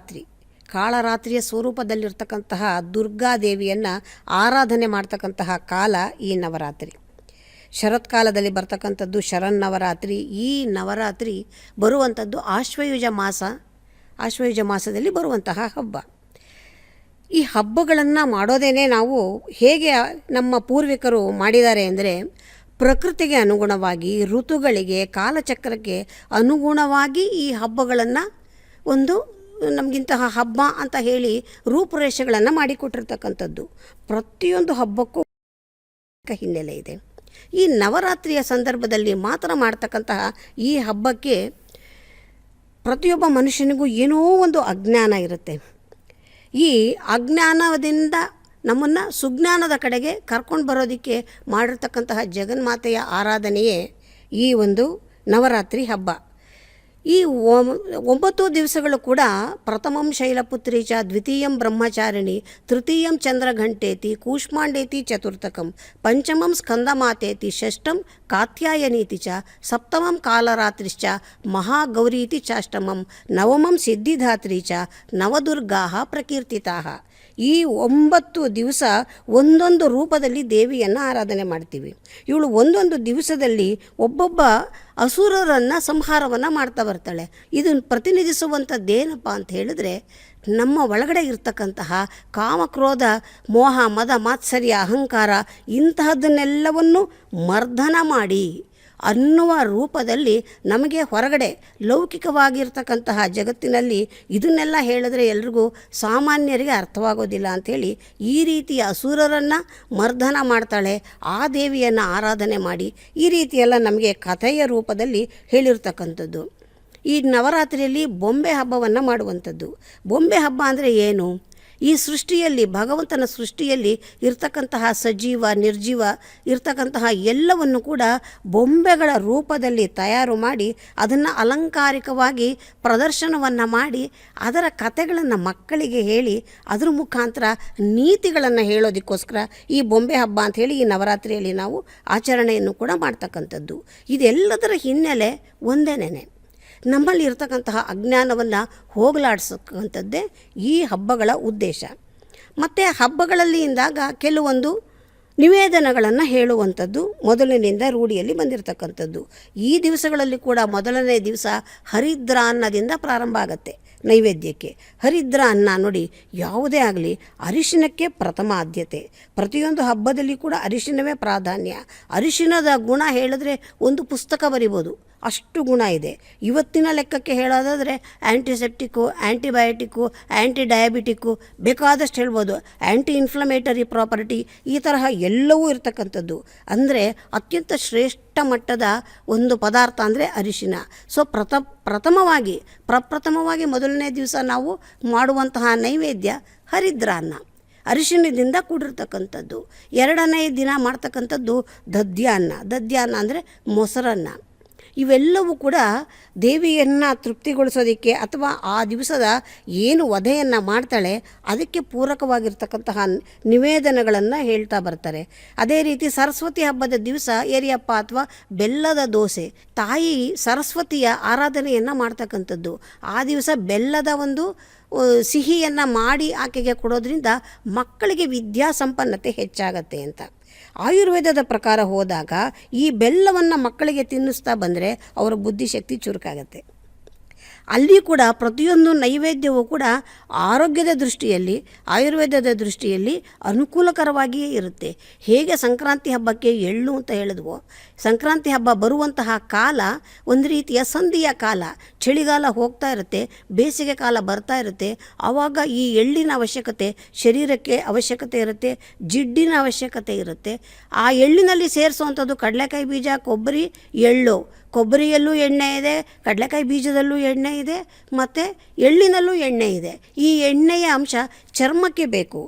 ಕಾಳರಾತ್ರಿಯ ಸ್ವರೂಪದಲ್ಲಿರ್ತಕ್ಕಂತಹ ದುರ್ಗಾದೇವಿಯನ್ನು ಆರಾಧನೆ ಮಾಡ್ತಕ್ಕಂತಹ ಕಾಲ ಈ ನವರಾತ್ರಿ. ಶರತ್ಕಾಲದಲ್ಲಿ ಬರ್ತಕ್ಕಂಥದ್ದು ಶರನ್ನವರಾತ್ರಿ. ಈ ನವರಾತ್ರಿ ಬರುವಂಥದ್ದು ಆಶ್ವಯುಜ ಮಾಸದಲ್ಲಿ ಬರುವಂತಹ ಹಬ್ಬ. ಈ ಹಬ್ಬಗಳನ್ನು ಮಾಡೋದೇನೆ ನಾವು ಹೇಗೆ ನಮ್ಮ ಪೂರ್ವಿಕರು ಮಾಡಿದ್ದಾರೆ ಅಂದರೆ, ಪ್ರಕೃತಿಗೆ ಅನುಗುಣವಾಗಿ, ಋತುಗಳಿಗೆ, ಕಾಲಚಕ್ರಕ್ಕೆ ಅನುಗುಣವಾಗಿ ಈ ಹಬ್ಬಗಳನ್ನು ಒಂದು ನಮಗಿಂತಹ ಹಬ್ಬ ಅಂತ ಹೇಳಿ ರೂಪುರೇಷೆಗಳನ್ನು ಮಾಡಿಕೊಟ್ಟಿರ್ತಕ್ಕಂಥದ್ದು. ಪ್ರತಿಯೊಂದು ಹಬ್ಬಕ್ಕೂ ಹಿನ್ನೆಲೆ ಇದೆ. ಈ ನವರಾತ್ರಿಯ ಸಂದರ್ಭದಲ್ಲಿ ಮಾತ್ರ ಮಾಡ್ತಕ್ಕಂತಹ ಈ ಹಬ್ಬಕ್ಕೆ ಪ್ರತಿಯೊಬ್ಬ ಮನುಷ್ಯನಿಗೂ ಏನೋ ಒಂದು ಅಜ್ಞಾನ ಇರುತ್ತೆ. ಈ ಅಜ್ಞಾನದಿಂದ ನಮ್ಮನ್ನು ಸುಜ್ಞಾನದ ಕಡೆಗೆ ಕರ್ಕೊಂಡು ಬರೋದಕ್ಕೆ ಮಾಡಿರ್ತಕ್ಕಂತಹ ಜಗನ್ಮಾತೆಯ ಆರಾಧನೆಯೇ ಈ ಒಂದು ನವರಾತ್ರಿ ಹಬ್ಬ. ಈ 9 ದಿವಸಗಳು ಕೂಡ ಪ್ರಥಮಂ ಶೈಲಪುತ್ರಿ ಚ, ದ್ವಿತೀಯಂ ಬ್ರಹ್ಮಚಾರಿಣಿ, ತೃತೀಯಂ ಚಂದ್ರಘಂಟೇತಿ, ಕೂಷ್ಮಾಂಡೇತಿ ಚತುರ್ಥಕಂ, ಪಂಚಮಂ ಸ್ಕಂದಮಾತೇತಿ, ಷಷ್ಠಂ ಕಾತ್ಯಾಯನೀತಿ ಚ, ಸಪ್ತಮಂ ಕಾಲರಾತ್ರಿಶ್ಚ, ಮಹಾಗೌರೀತಿ ಚಾಷ್ಟಮಂ, ನವಮಂ ಸಿದ್ಧಿಧಾತ್ರಿ ಚ, ನವದುರ್ಗಾ ಪ್ರಕೀರ್ತಿತಾ. ಈ 9 ದಿವಸ ಒಂದೊಂದು ರೂಪದಲ್ಲಿ ದೇವಿಯನ್ನು ಆರಾಧನೆ ಮಾಡ್ತೀವಿ. ಇವಳು ಒಂದೊಂದು ದಿವಸದಲ್ಲಿ ಒಬ್ಬೊಬ್ಬ ಅಸುರರನ್ನು ಸಂಹಾರವನ್ನು ಮಾಡ್ತಾ ಬರ್ತಾಳೆ. ಇದನ್ನು ಪ್ರತಿನಿಧಿಸುವಂಥದ್ದೇನಪ್ಪ ಅಂತ ಹೇಳಿದ್ರೆ, ನಮ್ಮ ಒಳಗಡೆ ಇರ್ತಕ್ಕಂತಹ ಕಾಮಕ್ರೋಧ, ಮೋಹ, ಮದ, ಮಾತ್ಸರ್ಯ, ಅಹಂಕಾರ ಇಂತಹದ್ದನ್ನೆಲ್ಲವನ್ನು ಮರ್ದನ ಮಾಡಿ ಅನ್ನುವ ರೂಪದಲ್ಲಿ ನಮಗೆ ಹೊರಗಡೆ ಲೌಕಿಕವಾಗಿರ್ತಕ್ಕಂತಹ ಜಗತ್ತಿನಲ್ಲಿ ಇದನ್ನೆಲ್ಲ ಹೇಳಿದ್ರೆ ಎಲ್ರಿಗೂ ಸಾಮಾನ್ಯರಿಗೆ ಅರ್ಥವಾಗೋದಿಲ್ಲ ಅಂಥೇಳಿ ಈ ರೀತಿಯ ಅಸುರರನ್ನು ಮರ್ದನ ಮಾಡ್ತಾಳೆ. ಆ ದೇವಿಯನ್ನು ಆರಾಧನೆ ಮಾಡಿ ಈ ರೀತಿಯೆಲ್ಲ ನಮಗೆ ಕಥೆಯ ರೂಪದಲ್ಲಿ ಹೇಳಿರ್ತಕ್ಕಂಥದ್ದು. ಈ ನವರಾತ್ರಿಯಲ್ಲಿ ಬೊಂಬೆ ಹಬ್ಬವನ್ನು ಮಾಡುವಂಥದ್ದು. ಬೊಂಬೆ ಹಬ್ಬ ಅಂದರೆ ಏನು? ಈ ಸೃಷ್ಟಿಯಲ್ಲಿ, ಭಗವಂತನ ಸೃಷ್ಟಿಯಲ್ಲಿ ಇರ್ತಕ್ಕಂತಹ ಸಜೀವ ನಿರ್ಜೀವ ಇರ್ತಕ್ಕಂತಹ ಎಲ್ಲವನ್ನು ಕೂಡ ಬೊಂಬೆಗಳ ರೂಪದಲ್ಲಿ ತಯಾರು ಮಾಡಿ ಅದನ್ನು ಅಲಂಕಾರಿಕವಾಗಿ ಪ್ರದರ್ಶನವನ್ನು ಮಾಡಿ ಅದರ ಕಥೆಗಳನ್ನು ಮಕ್ಕಳಿಗೆ ಹೇಳಿ ಅದ್ರ ಮುಖಾಂತರ ನೀತಿಗಳನ್ನು ಹೇಳೋದಕ್ಕೋಸ್ಕರ ಈ ಬೊಂಬೆ ಹಬ್ಬ ಅಂಥೇಳಿ ಈ ನವರಾತ್ರಿಯಲ್ಲಿ ನಾವು ಆಚರಣೆಯನ್ನು ಕೂಡ ಮಾಡ್ತಕ್ಕಂಥದ್ದು. ಇದೆಲ್ಲದರ ಹಿನ್ನೆಲೆ ಒಂದೇನೇನೆ, ನಮ್ಮಲ್ಲಿ ಇರ್ತಕ್ಕಂತಹ ಅಜ್ಞಾನವನ್ನು ಹೋಗಲಾಡಿಸಕ್ಕಂಥದ್ದೇ ಈ ಹಬ್ಬಗಳ ಉದ್ದೇಶ. ಮತ್ತು ಹಬ್ಬಗಳಲ್ಲಿ ಇಂದಾಗ ಕೆಲವೊಂದು ನಿವೇದನೆಗಳನ್ನು ಹೇಳುವಂಥದ್ದು ಮೊದಲಿನಿಂದ ರೂಢಿಯಲ್ಲಿ ಬಂದಿರತಕ್ಕಂಥದ್ದು. ಈ ದಿವಸಗಳಲ್ಲಿ ಕೂಡ ಮೊದಲನೇ ದಿವಸ ಹರಿದ್ರ ಅನ್ನದಿಂದ ಪ್ರಾರಂಭ ಆಗುತ್ತೆ ನೈವೇದ್ಯಕ್ಕೆ. ಹರಿದ್ರ ಅನ್ನ ನೋಡಿ, ಯಾವುದೇ ಆಗಲಿ ಅರಿಶಿನಕ್ಕೆ ಪ್ರಥಮ ಆದ್ಯತೆ. ಪ್ರತಿಯೊಂದು ಹಬ್ಬದಲ್ಲಿ ಕೂಡ ಅರಿಶಿನವೇ ಪ್ರಾಧಾನ್ಯ. ಅರಿಶಿನದ ಗುಣ ಹೇಳಿದ್ರೆ ಒಂದು ಪುಸ್ತಕ ಬರಿಬೋದು, ಅಷ್ಟು ಗುಣ ಇದೆ. ಇವತ್ತಿನ ಲೆಕ್ಕಕ್ಕೆ ಹೇಳೋದಾದರೆ ಆ್ಯಂಟಿಸೆಪ್ಟಿಕ್ಕು, ಆ್ಯಂಟಿಬಯೋಟಿಕ್ಕು, ಆ್ಯಂಟಿ ಡಯಾಬಿಟಿಕ್ಕು ಬೇಕಾದಷ್ಟು ಹೇಳ್ಬೋದು. ಆ್ಯಂಟಿ ಇನ್ಫ್ಲಮೇಟರಿ ಪ್ರಾಪರ್ಟಿ ಈ ತರಹ ಎಲ್ಲವೂ ಇರತಕ್ಕಂಥದ್ದು. ಅಂದರೆ ಅತ್ಯಂತ ಶ್ರೇಷ್ಠ ಮಟ್ಟದ ಒಂದು ಪದಾರ್ಥ ಅಂದರೆ ಅರಿಶಿನ. ಸೊ ಪ್ರಪ್ರಥಮವಾಗಿ ಮೊದಲನೇ ದಿವಸ ನಾವು ಮಾಡುವಂತಹ ನೈವೇದ್ಯ ಹರಿದ್ರ ಅನ್ನ, ಅರಿಶಿಣದಿಂದ ಕೂಡಿರ್ತಕ್ಕಂಥದ್ದು. ಎರಡನೇ ದಿನ ಮಾಡ್ತಕ್ಕಂಥದ್ದು ದಧ್ಯಾನ್ನ. ದಧ್ಯಾನ್ನ ಅಂದರೆ ಮೊಸರನ್ನ. ಇವೆಲ್ಲವೂ ಕೂಡ ದೇವಿಯನ್ನು ತೃಪ್ತಿಗೊಳಿಸೋದಕ್ಕೆ ಅಥವಾ ಆ ದಿವಸದ ಏನು ವಧೆಯನ್ನು ಮಾಡ್ತಾಳೆ ಅದಕ್ಕೆ ಪೂರಕವಾಗಿರ್ತಕ್ಕಂತಹ ನಿವೇದನೆಗಳನ್ನು ಹೇಳ್ತಾ ಬರ್ತಾರೆ. ಅದೇ ರೀತಿ ಸರಸ್ವತಿ ಹಬ್ಬದ ದಿವಸ ಏರಿಯಪ್ಪ ಅಥವಾ ಬೆಲ್ಲದ ದೋಸೆ, ತಾಯಿ ಸರಸ್ವತಿಯ ಆರಾಧನೆಯನ್ನು ಮಾಡ್ತಕ್ಕಂಥದ್ದು. ಆ ದಿವಸ ಬೆಲ್ಲದ ಒಂದು ಸಿಹಿಯನ್ನು ಮಾಡಿ ಆಕೆಗೆ ಕೊಡೋದ್ರಿಂದ ಮಕ್ಕಳಿಗೆ ವಿದ್ಯಾಸಂಪನ್ನತೆ ಹೆಚ್ಚಾಗತ್ತೆ ಅಂತ. ಆಯುರ್ವೇದದ ಪ್ರಕಾರ ಹೋದಾಗ ಈ ಬೆಲ್ಲವನ್ನು ಮಕ್ಕಳಿಗೆ ತಿನ್ನಿಸ್ತಾ ಬಂದರೆ ಅವರ ಬುದ್ಧಿಶಕ್ತಿ ಚುರುಕಾಗತ್ತೆ. ಅಲ್ಲಿ ಕೂಡ ಪ್ರತಿಯೊಂದು ನೈವೇದ್ಯವೂ ಕೂಡ ಆರೋಗ್ಯದ ದೃಷ್ಟಿಯಲ್ಲಿ, ಆಯುರ್ವೇದದ ದೃಷ್ಟಿಯಲ್ಲಿ ಅನುಕೂಲಕರವಾಗಿಯೇ ಇರುತ್ತೆ. ಹೇಗೆ ಸಂಕ್ರಾಂತಿ ಹಬ್ಬಕ್ಕೆ ಎಳ್ಳು ಅಂತ ಹೇಳಿದ್ವೋ, ಸಂಕ್ರಾಂತಿ ಹಬ್ಬ ಬರುವಂತಹ ಕಾಲ ಒಂದು ರೀತಿಯ ಸಂಧಿಯ ಕಾಲ. ಚಳಿಗಾಲ ಹೋಗ್ತಾ ಇರುತ್ತೆ, ಬೇಸಿಗೆ ಕಾಲ ಬರ್ತಾ ಇರುತ್ತೆ. ಆವಾಗ ಈ ಎಳ್ಳಿನ ಅವಶ್ಯಕತೆ ಶರೀರಕ್ಕೆ ಅವಶ್ಯಕತೆ ಇರುತ್ತೆ, ಜಿಡ್ಡಿನ ಅವಶ್ಯಕತೆ ಇರುತ್ತೆ. ಆ ಎಳ್ಳಿನಲ್ಲಿ ಸೇರಿಸುವಂಥದ್ದು ಕಡಲೆಕಾಯಿ ಬೀಜ, ಕೊಬ್ಬರಿ, ಎಳ್ಳು. ಕೊಬ್ಬರಿಯಲ್ಲೂ ಎಣ್ಣೆ ಇದೆ, ಕಡಲೆಕಾಯಿ ಬೀಜದಲ್ಲೂ ಎಣ್ಣೆ ಇದೆ, ಮತ್ತು ಎಳ್ಳಿನಲ್ಲೂ ಎಣ್ಣೆ ಇದೆ. ಈ ಎಣ್ಣೆಯ ಅಂಶ ಚರ್ಮಕ್ಕೆ ಬೇಕು,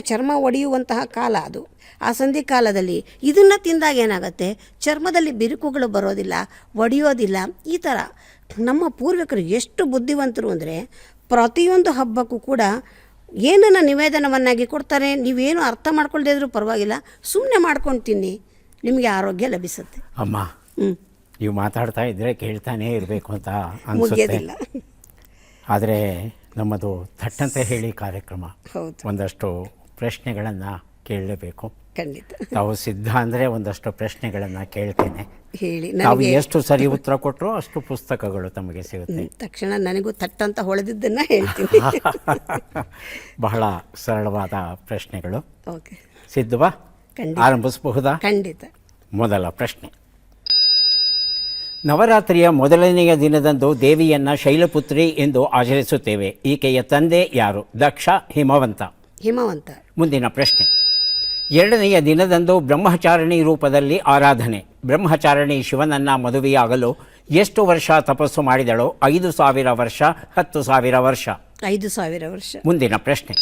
ಚರ್ಮ ಒಡೆಯುವಂತಹ ಕಾಲ ಅದು. ಆ ಸಂಧಿ ಕಾಲದಲ್ಲಿ ಇದನ್ನು ತಿಂದಾಗ ಏನಾಗುತ್ತೆ, ಚರ್ಮದಲ್ಲಿ ಬಿರುಕುಗಳು ಬರೋದಿಲ್ಲ, ಒಡೆಯೋದಿಲ್ಲ. ಈ ಥರ ನಮ್ಮ ಪೂರ್ವಿಕರು ಎಷ್ಟು ಬುದ್ಧಿವಂತರು ಅಂದರೆ ಪ್ರತಿಯೊಂದು ಹಬ್ಬಕ್ಕೂ ಕೂಡ ಏನನ್ನು ನಿವೇದನವನ್ನಾಗಿ ಕೊಡ್ತಾರೆ. ನೀವೇನು ಅರ್ಥ ಮಾಡ್ಕೊಳ್ದೇ ಇದ್ರೂ ಪರವಾಗಿಲ್ಲ, ಸುಮ್ಮನೆ ಮಾಡ್ಕೊಂಡು ತಿನ್ನಿ, ನಿಮಗೆ ಆರೋಗ್ಯ ಲಭಿಸುತ್ತೆ. ಅಮ್ಮ, ನೀವು ಮಾತಾಡ್ತಾ ಇದ್ದರೆ ಕೇಳ್ತಾನೇ ಇರಬೇಕು ಅಂತ ಅನಿಸುತ್ತೆ. ಮುಗಿಯೋದಿಲ್ಲ. ಆದರೆ ನಮ್ಮದು ಥಟ್ಟಂತೆ ಹೇಳಿ ಕಾರ್ಯಕ್ರಮ. ಹೌದು, ಒಂದಷ್ಟು ಪ್ರಶ್ನೆಗಳನ್ನು ಕೇಳಲೇಬೇಕು. ಖಂಡಿತ. ತಾವು ಸಿದ್ಧ ಅಂದರೆ ಒಂದಷ್ಟು ಪ್ರಶ್ನೆಗಳನ್ನು ಕೇಳ್ತೇನೆ. ಹೇಳಿ. ತಾವು ಎಷ್ಟು ಸರಿ ಉತ್ತರ ಕೊಟ್ಟರು ಅಷ್ಟು ಪುಸ್ತಕಗಳು ತಮಗೆ ಸಿಗುತ್ತೆ. ತಕ್ಷಣ ನನಗೂ ಥಟ್ಟಂತ ಹೊಳೆದಿದ್ದನ್ನು ಹೇಳ್ತೀನಿ. ಬಹಳ ಸರಳವಾದ ಪ್ರಶ್ನೆಗಳು. ಓಕೆ, ಸಿದ್ಧವಾ? ಖಂಡಿತ. ಆರಂಭಿಸಬಹುದಾ? ಖಂಡಿತ. ಮೊದಲ ಪ್ರಶ್ನೆ. ನವರಾತ್ರಿಯ ಮೊದಲನೆಯ ದಿನದಂದು ದೇವಿಯನ್ನು ಶೈಲಪುತ್ರಿ ಎಂದು ಆಚರಿಸುತ್ತೇವೆ. ಈಕೆಯ ತಂದೆ ಯಾರು? ದಕ್ಷ, ಹಿಮವಂತ? ಹಿಮವಂತ. ಮುಂದಿನ ಪ್ರಶ್ನೆ. ಎರಡನೆಯ ದಿನದಂದು ಬ್ರಹ್ಮಚಾರಿಣಿ ರೂಪದಲ್ಲಿ ಆರಾಧನೆ. ಬ್ರಹ್ಮಚಾರಿಣಿ ಶಿವನನ್ನು ಮದುವೆಯಾಗಲು ಎಷ್ಟು ವರ್ಷ ತಪಸ್ಸು ಮಾಡಿದಳು? 5,000 ವರ್ಷ, 10,000 ವರ್ಷ? 5,000 ವರ್ಷ. ಮುಂದಿನ ಪ್ರಶ್ನೆ.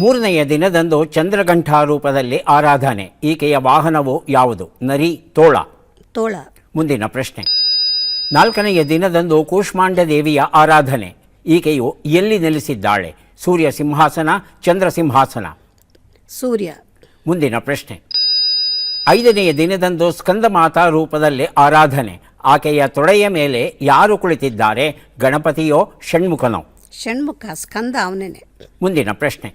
ಮೂರನೆಯ ದಿನದಂದು ಚಂದ್ರಗಂಠ ರೂಪದಲ್ಲಿ ಆರಾಧನೆ. ಈಕೆಯ ವಾಹನವು ಯಾವುದು? ನರಿ, ತೋಳ? ತೋಳ. ಮುಂದಿನ ಪ್ರಶ್ನೆ. ನಾಲ್ಕನೆಯ ದಿನದಂದು ಕೂಷ್ಮಾಂಡ ದೇವಿಯ ಆರಾಧನೆ. ಈಕೆಯು ಎಲ್ಲಿ ನೆಲೆಸಿದ್ದಾಳೆ? ಸೂರ್ಯ ಸಿಂಹಾಸನ, ಚಂದ್ರ ಸಿಂಹಾಸನ? ಸೂರ್ಯ. ಮುಂದಿನ ಪ್ರಶ್ನೆ. ಐದನೆಯ ದಿನದಂದು ಸ್ಕಂದಮಾತಾ ರೂಪದಲ್ಲಿ ಆರಾಧನೆ. ಆಕೆಯ ತೊಡೆಯ ಮೇಲೆ ಯಾರು ಕುಳಿತಿದ್ದಾರೆ? ಗಣಪತಿಯೋ, ಷಣ್ಮುಖನೋ? ಷಣ್ಮುಖ, ಸ್ಕಂದ ಅವನೇನೆ. ಮುಂದಿನ ಪ್ರಶ್ನೆ.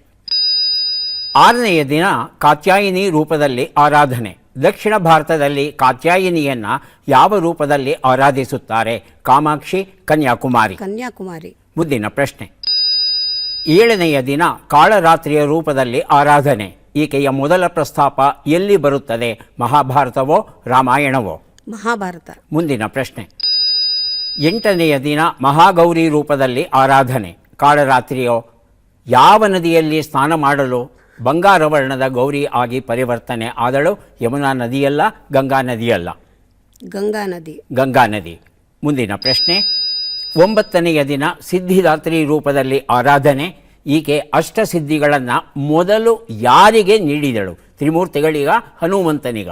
ಆರನೆಯ ದಿನ ಕಾತ್ಯಾಯಿನಿ ರೂಪದಲ್ಲಿ ಆರಾಧನೆ. ದಕ್ಷಿಣ ಭಾರತದಲ್ಲಿ ಕಾತ್ಯಾಯಿನಿಯನ್ನು ಯಾವ ರೂಪದಲ್ಲಿ ಆರಾಧಿಸುತ್ತಾರೆ? ಕಾಮಾಕ್ಷಿ, ಕನ್ಯಾಕುಮಾರಿ? ಕನ್ಯಾಕುಮಾರಿ. ಮುಂದಿನ ಪ್ರಶ್ನೆ. ಏಳನೆಯ ದಿನ ಕಾಳರಾತ್ರಿಯ ರೂಪದಲ್ಲಿ ಆರಾಧನೆ. ಈಕೆಯ ಮೊದಲ ಪ್ರಸ್ತಾಪ ಎಲ್ಲಿ ಬರುತ್ತದೆ? ಮಹಾಭಾರತವೋ, ರಾಮಾಯಣವೋ? ಮಹಾಭಾರತ. ಮುಂದಿನ ಪ್ರಶ್ನೆ. ಎಂಟನೆಯ ದಿನ ಮಹಾಗೌರಿ ರೂಪದಲ್ಲಿ ಆರಾಧನೆ. ಕಾಳರಾತ್ರಿಯೋ ಯಾವ ನದಿಯಲ್ಲಿ ಸ್ನಾನ ಮಾಡಲು ಬಂಗಾರ ವರ್ಣದ ಗೌರಿ ಆಗಿ ಪರಿವರ್ತನೆ ಆದಳು? ಯಮುನಾ ನದಿಯಲ್ಲ, ಗಂಗಾ ನದಿಯಲ್ಲ? ಗಂಗಾ ನದಿ. ಗಂಗಾ ನದಿ. ಮುಂದಿನ ಪ್ರಶ್ನೆ. ಒಂಬತ್ತನೆಯ ದಿನ ಸಿದ್ಧಿದಾತ್ರಿ ರೂಪದಲ್ಲಿ ಆರಾಧನೆ. ಈಕೆ ಅಷ್ಟಸಿದ್ಧಿಗಳನ್ನು ಮೊದಲು ಯಾರಿಗೆ ನೀಡಿದಳು? ತ್ರಿಮೂರ್ತಿಗಳಿಗ, ಹನುಮಂತನಿಗ?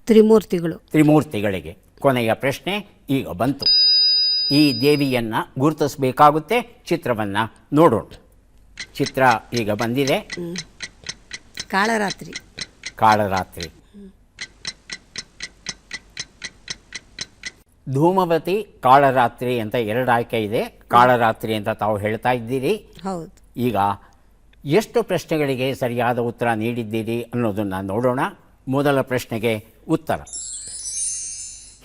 ತ್ರಿಮೂರ್ತಿಗಳು. ತ್ರಿಮೂರ್ತಿಗಳಿಗೆ. ಕೊನೆಯ ಪ್ರಶ್ನೆ ಈಗ ಬಂತು. ಈ ದೇವಿಯನ್ನು ಗುರುತಿಸಬೇಕಾಗುತ್ತೆ. ಚಿತ್ರವನ್ನು ನೋಡೋಣ. ಚಿತ್ರ ಈಗ ಬಂದಿದೆ. ಕಾಳರಾತ್ರಿ. ಕಾಳರಾತ್ರಿ. ಧೂಮವತಿ, ಕಾಳರಾತ್ರಿ ಅಂತ ಎರಡು ಆಯ್ಕೆ ಇದೆ. ಕಾಳರಾತ್ರಿ ಅಂತ ತಾವು ಹೇಳ್ತಾ ಇದ್ದೀರಿ. ಹೌದು. ಈಗ ಎಷ್ಟು ಪ್ರಶ್ನೆಗಳಿಗೆ ಸರಿಯಾದ ಉತ್ತರ ನೀಡಿದ್ದೀರಿ ಅನ್ನೋದನ್ನು ನೋಡೋಣ. ಮೊದಲ ಪ್ರಶ್ನೆಗೆ ಉತ್ತರ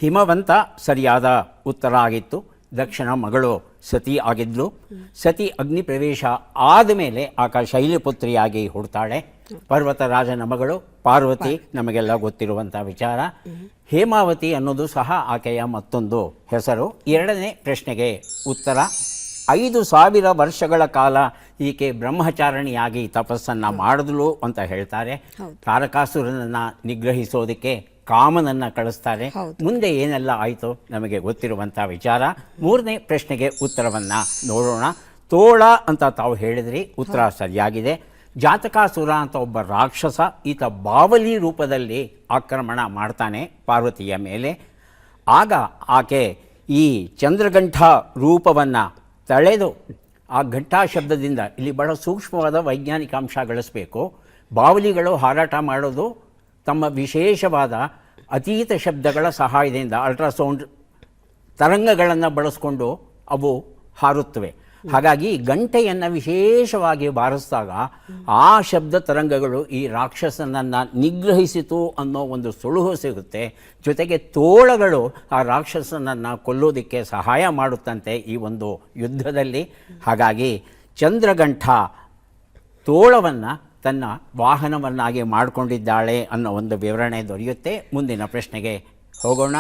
ಹಿಮವಂತ ಸರಿಯಾದ ಉತ್ತರ ಆಗಿತ್ತು. ದಕ್ಷಿಣ ಮಗಳು ಸತಿ ಆಗಿದ್ಲು. ಸತಿ ಅಗ್ನಿ ಪ್ರವೇಶ ಆದಮೇಲೆ ಆಕೆ ಶೈಲಪುತ್ರಿಯಾಗಿ ಹುಡ್ತಾಳೆ. ಪರ್ವತರಾಜನ ಮಗಳು ಪಾರ್ವತಿ ನಮಗೆಲ್ಲ ಗೊತ್ತಿರುವಂಥ ವಿಚಾರ. ಹೇಮಾವತಿ ಅನ್ನೋದು ಸಹ ಆಕೆಯ ಮತ್ತೊಂದು ಹೆಸರು. ಎರಡನೇ ಪ್ರಶ್ನೆಗೆ ಉತ್ತರ 5,000 ವರ್ಷಗಳ ಕಾಲ ಈಕೆ ಬ್ರಹ್ಮಚಾರಣಿಯಾಗಿ ತಪಸ್ಸನ್ನು ಮಾಡಿದ್ಲು ಅಂತ ಹೇಳ್ತಾರೆ. ತಾರಕಾಸುರನನ್ನು ನಿಗ್ರಹಿಸೋದಕ್ಕೆ ಕಾಮನನ್ನು ಕಳಿಸ್ತಾರೆ. ಮುಂದೆ ಏನೆಲ್ಲ ಆಯಿತು ನಮಗೆ ಗೊತ್ತಿರುವಂಥ ವಿಚಾರ. ಮೂರನೇ ಪ್ರಶ್ನೆಗೆ ಉತ್ತರವನ್ನು ನೋಡೋಣ. ತೋಳ ಅಂತ ತಾವು ಹೇಳಿದ್ರಿ, ಉತ್ತರ ಸರಿಯಾಗಿದೆ. ಜಾತಕಾಸುರ ಅಂತ ಒಬ್ಬ ರಾಕ್ಷಸ, ಈತ ಬಾವಲಿ ರೂಪದಲ್ಲಿ ಆಕ್ರಮಣ ಮಾಡ್ತಾನೆ ಪಾರ್ವತಿಯ ಮೇಲೆ. ಆಗ ಆಕೆ ಈ ಚಂದ್ರಗಂಠ ರೂಪವನ್ನು ತಳೆದು, ಆ ಘಂಟಾ ಶಬ್ದದಿಂದ ಇಲ್ಲಿ ಬಹಳ ಸೂಕ್ಷ್ಮವಾದ ವೈಜ್ಞಾನಿಕ ಅಂಶ ಗಳಿಸಬೇಕು. ಬಾವಲಿಗಳು ಹಾರಾಟ ಮಾಡೋದು ತಮ್ಮ ವಿಶೇಷವಾದ ಅತೀತ ಶಬ್ದಗಳ ಸಹಾಯದಿಂದ ಅಲ್ಟ್ರಾಸೌಂಡ್ ತರಂಗಗಳನ್ನು ಬಳಸ್ಕೊಂಡು ಅವು ಹಾರುತ್ತವೆ. ಹಾಗಾಗಿ ಗಂಟೆಯನ್ನು ವಿಶೇಷವಾಗಿ ಬಾರಿಸಿದಾಗ ಆ ಶಬ್ದ ತರಂಗಗಳು ಈ ರಾಕ್ಷಸನನ್ನು ನಿಗ್ರಹಿಸಿತು ಅನ್ನೋ ಒಂದು ಸುಳುಹು ಸಿಗುತ್ತೆ. ಜೊತೆಗೆ ತೋಳಗಳು ಆ ರಾಕ್ಷಸನನ್ನು ಕೊಲ್ಲೋದಕ್ಕೆ ಸಹಾಯ ಮಾಡುತ್ತಂತೆ ಈ ಒಂದು ಯುದ್ಧದಲ್ಲಿ. ಹಾಗಾಗಿ ಚಂದ್ರಗಂಠ ತೋಳವನ್ನು ತನ್ನ ವಾಹನವನ್ನಾಗಿ ಮಾಡಿಕೊಂಡಿದ್ದಾಳೆ ಅನ್ನೋ ಒಂದು ವಿವರಣೆ ದೊರೆಯುತ್ತೆ. ಮುಂದಿನ ಪ್ರಶ್ನೆಗೆ ಹೋಗೋಣ.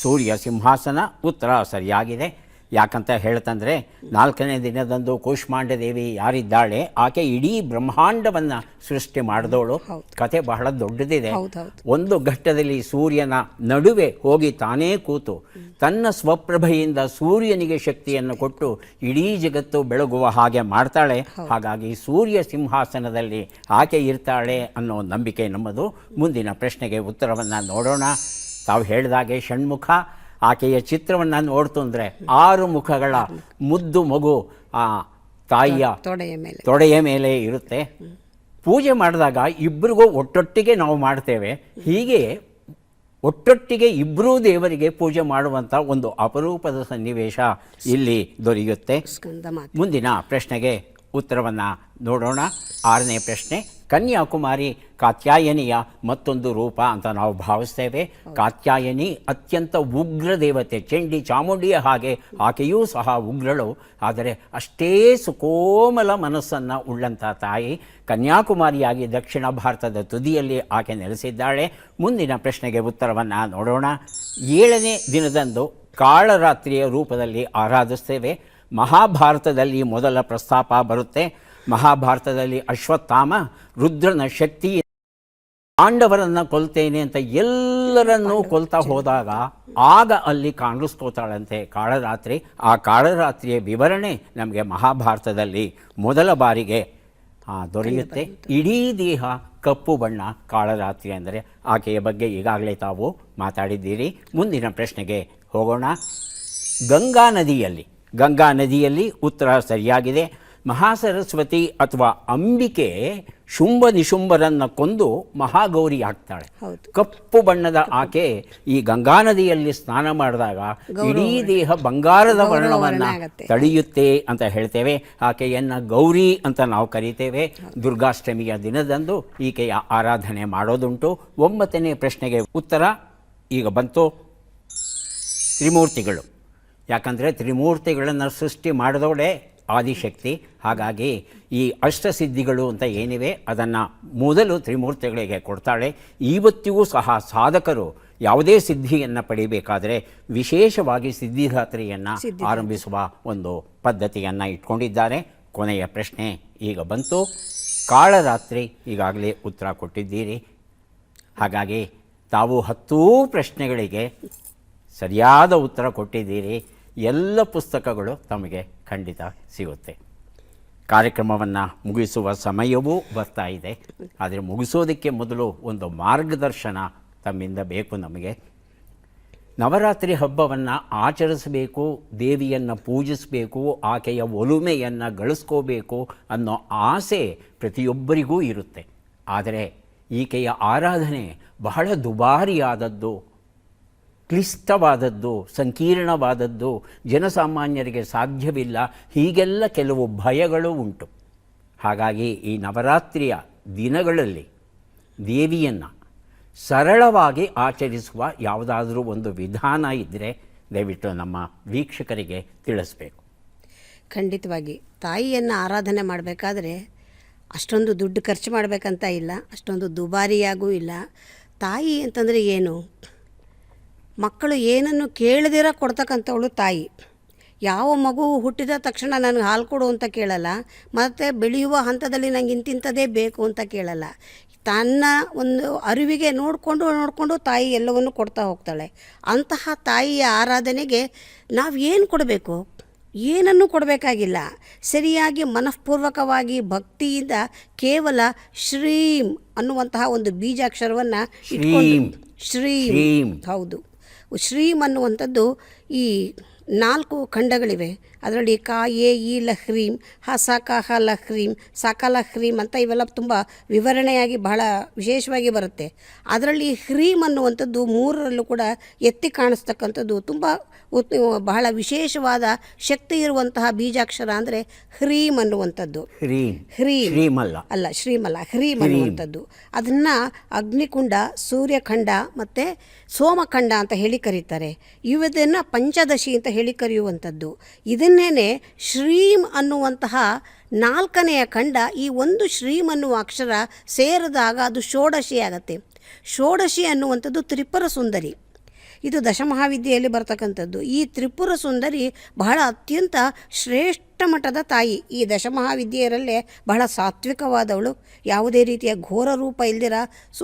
ಸೂರ್ಯ ಸಿಂಹಾಸನ, ಉತ್ತರ ಸರಿಯಾಗಿದೆ. ಯಾಕಂತ ಹೇಳ್ತಂದರೆ 4ನೇ ದಿನದಂದು ಕೂಷ್ಮಾಂಡ ದೇವಿ ಯಾರಿದ್ದಾಳೆ ಆಕೆ ಇಡೀ ಬ್ರಹ್ಮಾಂಡವನ್ನು ಸೃಷ್ಟಿ ಮಾಡಿದವಳು. ಕತೆ ಬಹಳ ದೊಡ್ಡದಿದೆ. ಒಂದು ಘಟ್ಟದಲ್ಲಿ ಸೂರ್ಯನ ನಡುವೆ ಹೋಗಿ ತಾನೇ ಕೂತು ತನ್ನ ಸ್ವಪ್ರಭೆಯಿಂದ ಸೂರ್ಯನಿಗೆ ಶಕ್ತಿಯನ್ನು ಕೊಟ್ಟು ಇಡೀ ಜಗತ್ತು ಬೆಳಗುವ ಹಾಗೆ ಮಾಡ್ತಾಳೆ. ಹಾಗಾಗಿ ಸೂರ್ಯ ಸಿಂಹಾಸನದಲ್ಲಿ ಆಕೆ ಇರ್ತಾಳೆ ಅನ್ನೋ ನಂಬಿಕೆ ನಮ್ಮದು. ಮುಂದಿನ ಪ್ರಶ್ನೆಗೆ ಉತ್ತರವನ್ನು ನೋಡೋಣ. ತಾವು ಹೇಳಿದಾಗೆ ಷಣ್ಮುಖ. ಆಕೆಯ ಚಿತ್ರವನ್ನು ನೋಡ್ತು ಅಂದರೆ 6 ಮುಖಗಳ ಮುದ್ದು ಮಗು ಆ ತಾಯಿಯ ತೊಡೆಯ ಮೇಲೆ ಇರುತ್ತೆ. ಪೂಜೆ ಮಾಡಿದಾಗ ಇಬ್ಬರಿಗೂ ಒಟ್ಟೊಟ್ಟಿಗೆ ನಾವು ಮಾಡ್ತೇವೆ. ಹೀಗೆ ಒಟ್ಟೊಟ್ಟಿಗೆ ಇಬ್ಬರೂ ದೇವರಿಗೆ ಪೂಜೆ ಮಾಡುವಂಥ ಒಂದು ಅಪರೂಪದ ಸನ್ನಿವೇಶ ಇಲ್ಲಿ ದೊರೆಯುತ್ತೆ. ಮುಂದಿನ ಪ್ರಶ್ನೆಗೆ ಉತ್ತರವನ್ನು ನೋಡೋಣ. 6ನೇ ಪ್ರಶ್ನೆ. ಕನ್ಯಾಕುಮಾರಿ ಕಾತ್ಯಾಯನಿಯ ಮತ್ತೊಂದು ರೂಪ ಅಂತ ನಾವು ಭಾವಿಸ್ತೇವೆ. ಕಾತ್ಯಾಯನಿ ಅತ್ಯಂತ ಉಗ್ರ ದೇವತೆ, ಚಂಡಿ ಚಾಮುಂಡಿಯ ಹಾಗೆ ಆಕೆಯೂ ಸಹ ಉಗ್ರಳು. ಆದರೆ ಅಷ್ಟೇ ಸುಕೋಮಲ ಮನಸ್ಸನ್ನು ಉಳ್ಳಂಥ ತಾಯಿ. ಕನ್ಯಾಕುಮಾರಿಯಾಗಿ ದಕ್ಷಿಣ ಭಾರತದ ತುದಿಯಲ್ಲಿ ಆಕೆ ನೆಲೆಸಿದ್ದಾಳೆ. ಮುಂದಿನ ಪ್ರಶ್ನೆಗೆ ಉತ್ತರವನ್ನು ನೋಡೋಣ. 7ನೇ ದಿನದಂದು ಕಾಳರಾತ್ರಿಯ ರೂಪದಲ್ಲಿ ಆರಾಧಿಸ್ತೇವೆ. ಮಹಾಭಾರತದಲ್ಲಿ ಮೊದಲ ಪ್ರಸ್ತಾಪ ಬರುತ್ತೆ. ಮಹಾಭಾರತದಲ್ಲಿ ಅಶ್ವತ್ಥಾಮ ರುದ್ರನ ಶಕ್ತಿ ಪಾಂಡವರನ್ನು ಕೊಲ್ತೇನೆ ಅಂತ ಎಲ್ಲರನ್ನೂ ಕೊಲ್ತಾ ಹೋದಾಗ ಆಗ ಅಲ್ಲಿ ಕಾಣಿಸ್ಕೋತಾಳಂತೆ ಕಾಳರಾತ್ರಿ. ಆ ಕಾಳರಾತ್ರಿಯ ವಿವರಣೆ ನಮಗೆ ಮಹಾಭಾರತದಲ್ಲಿ ಮೊದಲ ಬಾರಿಗೆ ದೊರೆಯುತ್ತೆ. ಇಡೀ ದೇಹ ಕಪ್ಪು ಬಣ್ಣ ಕಾಳರಾತ್ರಿ ಅಂದರೆ. ಆಕೆಯ ಬಗ್ಗೆ ಈಗಾಗಲೇ ತಾವು ಮಾತಾಡಿದ್ದೀರಿ. ಮುಂದಿನ ಪ್ರಶ್ನೆಗೆ ಹೋಗೋಣ. ಗಂಗಾ ನದಿಯಲ್ಲಿ ಉತ್ತರ ಸರಿಯಾಗಿದೆ. ಮಹಾಸರಸ್ವತಿ ಅಥವಾ ಅಂಬಿಕೆ ಶುಂಭ ನಿಶುಂಭರನ್ನು ಕೊಂದು ಮಹಾಗೌರಿ ಆಗ್ತಾಳೆ. ಕಪ್ಪು ಬಣ್ಣದ ಆಕೆ ಈ ಗಂಗಾ ನದಿಯಲ್ಲಿ ಸ್ನಾನ ಮಾಡಿದಾಗ ಇಡೀ ದೇಹ ಬಂಗಾರದ ವರ್ಣವನ್ನು ತಳೆಯುತ್ತೆ ಅಂತ ಹೇಳ್ತೇವೆ. ಆಕೆಯನ್ನು ಗೌರಿ ಅಂತ ನಾವು ಕರಿತೇವೆ. ದುರ್ಗಾಷ್ಟಮಿಯ ದಿನದಂದು ಈಕೆಯ ಆರಾಧನೆ ಮಾಡೋದುಂಟು. 9ನೇ ಪ್ರಶ್ನೆಗೆ ಉತ್ತರ ಈಗ ಬಂತು. ತ್ರಿಮೂರ್ತಿಗಳು. ಯಾಕಂದರೆ ತ್ರಿಮೂರ್ತಿಗಳನ್ನು ಸೃಷ್ಟಿ ಮಾಡಿದವಳೇ ಆದಿಶಕ್ತಿ. ಹಾಗಾಗಿ ಈ ಅಷ್ಟಸಿದ್ಧಿಗಳು ಅಂತ ಏನಿವೆ ಅದನ್ನು ಮೊದಲು ತ್ರಿಮೂರ್ತಿಗಳಿಗೆ ಕೊಡ್ತಾಳೆ. ಇವತ್ತಿಗೂ ಸಹ ಸಾಧಕರು ಯಾವುದೇ ಸಿದ್ಧಿಯನ್ನು ಪಡಿಬೇಕಾದರೆ ವಿಶೇಷವಾಗಿ ಸಿದ್ಧಿದಾತ್ರಿಯನ್ನು ಆರಂಭಿಸುವ ಒಂದು ಪದ್ಧತಿಯನ್ನು ಇಟ್ಕೊಂಡಿದ್ದಾರೆ. ಕೊನೆಯ ಪ್ರಶ್ನೆ ಈಗ ಬಂತು. ಕಾಳರಾತ್ರಿ ಈಗಾಗಲೇ ಉತ್ತರ ಕೊಟ್ಟಿದ್ದೀರಿ. ಹಾಗಾಗಿ ತಾವು 10 ಪ್ರಶ್ನೆಗಳಿಗೆ ಸರಿಯಾದ ಉತ್ತರ ಕೊಟ್ಟಿದ್ದೀರಿ. ಎಲ್ಲ ಪುಸ್ತಕಗಳು ತಮಗೆ ಖಂಡಿತ ಸಿಗುತ್ತೆ. ಕಾರ್ಯಕ್ರಮವನ್ನು ಮುಗಿಸುವ ಸಮಯವೂ ಬರ್ತಾ ಇದೆ. ಆದರೆ ಮುಗಿಸೋದಕ್ಕೆ ಮೊದಲು ಒಂದು ಮಾರ್ಗದರ್ಶನ ತಮ್ಮಿಂದ ಬೇಕು ನಮಗೆ. ನವರಾತ್ರಿ ಹಬ್ಬವನ್ನು ಆಚರಿಸಬೇಕು, ದೇವಿಯನ್ನು ಪೂಜಿಸಬೇಕು, ಆಕೆಯ ಒಲುಮೆಯನ್ನು ಗಳಿಸ್ಕೋಬೇಕು ಅನ್ನೋ ಆಸೆ ಪ್ರತಿಯೊಬ್ಬರಿಗೂ ಇರುತ್ತೆ. ಆದರೆ ಈಕೆಯ ಆರಾಧನೆ ಬಹಳ ದುಬಾರಿಯಾದದ್ದು, ಕ್ಲಿಷ್ಟವಾದದ್ದು, ಸಂಕೀರ್ಣವಾದದ್ದು, ಜನಸಾಮಾನ್ಯರಿಗೆ ಸಾಧ್ಯವಿಲ್ಲ. ಹೀಗೆಲ್ಲ ಕೆಲವು ಭಯಗಳು ಉಂಟು. ಹಾಗಾಗಿ ಈ ನವರಾತ್ರಿಯ ದಿನಗಳಲ್ಲಿ ದೇವಿಯನ್ನು ಸರಳವಾಗಿ ಆಚರಿಸುವ ಯಾವುದಾದ್ರೂ ಒಂದು ವಿಧಾನ ಇದ್ದರೆ ದಯವಿಟ್ಟು ನಮ್ಮ ವೀಕ್ಷಕರಿಗೆ ತಿಳಿಸ್ಬೇಕು. ಖಂಡಿತವಾಗಿ ತಾಯಿಯನ್ನು ಆರಾಧನೆ ಮಾಡಬೇಕಾದ್ರೆ ಅಷ್ಟೊಂದು ದುಡ್ಡು ಖರ್ಚು ಮಾಡಬೇಕಂತ ಇಲ್ಲ, ಅಷ್ಟೊಂದು ದುಬಾರಿಯಾಗೂ ಇಲ್ಲ. ತಾಯಿ ಅಂತಂದರೆ ಏನು? ಮಕ್ಕಳು ಏನನ್ನು ಕೇಳದಿರ ಕೊಡ್ತಕ್ಕಂಥವಳು ತಾಯಿ. ಯಾವ ಮಗು ಹುಟ್ಟಿದ ತಕ್ಷಣ ನನಗೆ ಹಾಲು ಕೊಡು ಅಂತ ಕೇಳಲ್ಲ, ಮತ್ತು ಬೆಳೆಯುವ ಹಂತದಲ್ಲಿ ನಂಗೆ ಇಂತಿಂಥದ್ದೇ ಬೇಕು ಅಂತ ಕೇಳಲ್ಲ. ತನ್ನ ಒಂದು ಅರಿವಿಗೆ ನೋಡಿಕೊಂಡು ತಾಯಿ ಎಲ್ಲವನ್ನು ಕೊಡ್ತಾ ಹೋಗ್ತಾಳೆ. ಅಂತಹ ತಾಯಿಯ ಆರಾಧನೆಗೆ ನಾವು ಏನು ಕೊಡಬೇಕು? ಏನನ್ನೂ ಕೊಡಬೇಕಾಗಿಲ್ಲ. ಸರಿಯಾಗಿ ಮನಃಪೂರ್ವಕವಾಗಿ ಭಕ್ತಿಯಿಂದ ಕೇವಲ ಶ್ರೀಂ ಅನ್ನುವಂತಹ ಒಂದು ಬೀಜಾಕ್ಷರವನ್ನು ಇಟ್ಕೊಂಡು ಶ್ರೀಂ, ಹೌದು, ಶ್ರೀಂ ಅನ್ನುವಂಥದ್ದು ಈ 4 ಖಂಡಗಳಿವೆ. ಅದರಲ್ಲಿ ಕ ಎ ಈ ಲ ಹ್ರೀಂ, ಹ ಸ ಕ ಹ ಲ ಹ್ರೀಂ, ಸಕಲ ಹ್ರೀಂ ಅಂತ ಇವೆಲ್ಲ ತುಂಬ ವಿವರಣೆಯಾಗಿ ಬಹಳ ವಿಶೇಷವಾಗಿ ಬರುತ್ತೆ. ಅದರಲ್ಲಿ ಹ್ರೀಂ ಅನ್ನುವಂಥದ್ದು 3ರಲ್ಲೂ ಕೂಡ ಎತ್ತಿ ಕಾಣಿಸ್ತಕ್ಕಂಥದ್ದು ತುಂಬ ಬಹಳ ವಿಶೇಷವಾದ ಶಕ್ತಿ ಇರುವಂತಹ ಬೀಜಾಕ್ಷರ ಅಂದರೆ ಹ್ರೀಂ ಅನ್ನುವಂಥದ್ದು. ಹ್ರೀಂ ಅಲ್ಲ, ಶ್ರೀಮಲ್ಲ, ಹ್ರೀಂ ಅನ್ನುವಂಥದ್ದು. ಅದನ್ನು ಅಗ್ನಿಕುಂಡ, ಸೂರ್ಯಖಂಡ ಮತ್ತು ಸೋಮಖಂಡ ಅಂತ ಹೇಳಿ ಕರೀತಾರೆ. ಇವದನ್ನು ಪಂಚದಶಿ ಅಂತ ಹೇಳಿ ಕರೆಯುವಂಥದ್ದು. ಇದನ್ನೇ ಶ್ರೀಂ ಅನ್ನುವಂತಹ 4ನೆಯ ಖಂಡ. ಈ ಒಂದು ಶ್ರೀಂ ಅನ್ನುವ ಅಕ್ಷರ ಸೇರಿದಾಗ ಅದು ಷೋಡಶಿ ಆಗತ್ತೆ. ಷೋಡಶಿ ಅನ್ನುವಂಥದ್ದು ತ್ರಿಪುರ ಸುಂದರಿ. ಇದು ದಶಮಹಾವಿದ್ಯೆಯಲ್ಲಿ ಬರ್ತಕ್ಕಂಥದ್ದು. ಈ ತ್ರಿಪುರ ಸುಂದರಿ ಬಹಳ ಅತ್ಯಂತ ಶ್ರೇಷ್ಠ ಮಟ್ಟದ ತಾಯಿ. ಈ ದಶಮಹಾವಿದ್ಯೆಯರಲ್ಲೇ ಬಹಳ ಸಾತ್ವಿಕವಾದವಳು, ಯಾವುದೇ ರೀತಿಯ ಘೋರ ರೂಪ ಇಲ್ದಿರ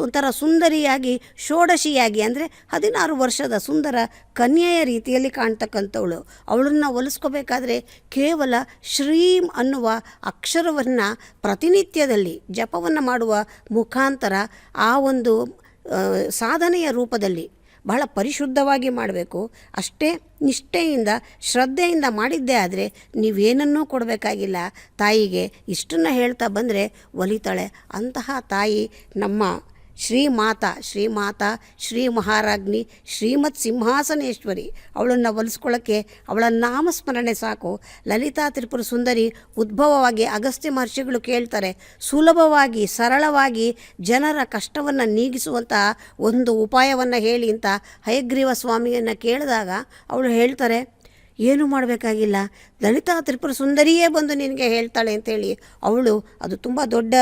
ಒಂಥರ ಸುಂದರಿಯಾಗಿ, ಷೋಡಶಿಯಾಗಿ ಅಂದರೆ 16 ವರ್ಷದ ಸುಂದರ ಕನ್ಯೆಯ ರೀತಿಯಲ್ಲಿ ಕಾಣ್ತಕ್ಕಂಥವಳು. ಅವಳನ್ನು ಒಲಿಸ್ಕೋಬೇಕಾದ್ರೆ ಕೇವಲ ಶ್ರೀಂ ಅನ್ನುವ ಅಕ್ಷರವನ್ನು ಪ್ರತಿನಿತ್ಯದಲ್ಲಿ ಜಪವನ್ನು ಮಾಡುವ ಮುಖಾಂತರ ಆ ಒಂದು ಸಾಧನೆಯ ರೂಪದಲ್ಲಿ ಬಹಳ ಪರಿಶುದ್ಧವಾಗಿ ಮಾಡಬೇಕು. ಅಷ್ಟೇ ನಿಷ್ಠೆಯಿಂದ ಶ್ರದ್ಧೆಯಿಂದ ಮಾಡಿದ್ದೇ ಆದರೆ ನೀವೇನನ್ನೂ ಕೊಡಬೇಕಾಗಿಲ್ಲ. ತಾಯಿಗೆ ಇಷ್ಟನ್ನು ಹೇಳ್ತಾ ಬಂದರೆ ಒಲಿತಾಳೆ. ಅಂತಹ ತಾಯಿ ನಮ್ಮ ಶ್ರೀಮಾತಾ ಶ್ರೀ ಮಹಾರಾಜ್ಞಿ ಶ್ರೀಮತ್ ಸಿಂಹಾಸನೇಶ್ವರಿ. ಅವಳನ್ನು ಒಲಿಸ್ಕೊಳ್ಳೋಕ್ಕೆ ಅವಳ ನಾಮಸ್ಮರಣೆ ಸಾಕು. ಲಲಿತಾ ತ್ರಿಪುರ ಸುಂದರಿ ಉದ್ಭವವಾಗಿ ಅಗಸ್ತ್ಯ ಮಹರ್ಷಿಗಳು ಕೇಳ್ತಾರೆ, ಸುಲಭವಾಗಿ ಸರಳವಾಗಿ ಜನರ ಕಷ್ಟವನ್ನು ನೀಗಿಸುವಂತಹ ಒಂದು ಉಪಾಯವನ್ನು ಹೇಳಿ ಅಂತ ಹಯಗ್ರೀವ ಸ್ವಾಮಿಯನ್ನು ಕೇಳಿದಾಗ ಅವಳು ಹೇಳ್ತಾರೆ, ಏನೂ ಮಾಡಬೇಕಾಗಿಲ್ಲ, ಲಲಿತಾ ತ್ರಿಪುರ ಸುಂದರಿಯೇ ಬಂದು ನಿನಗೆ ಹೇಳ್ತಾಳೆ ಅಂತೇಳಿ. ಅವಳು, ಅದು ತುಂಬ ದೊಡ್ಡ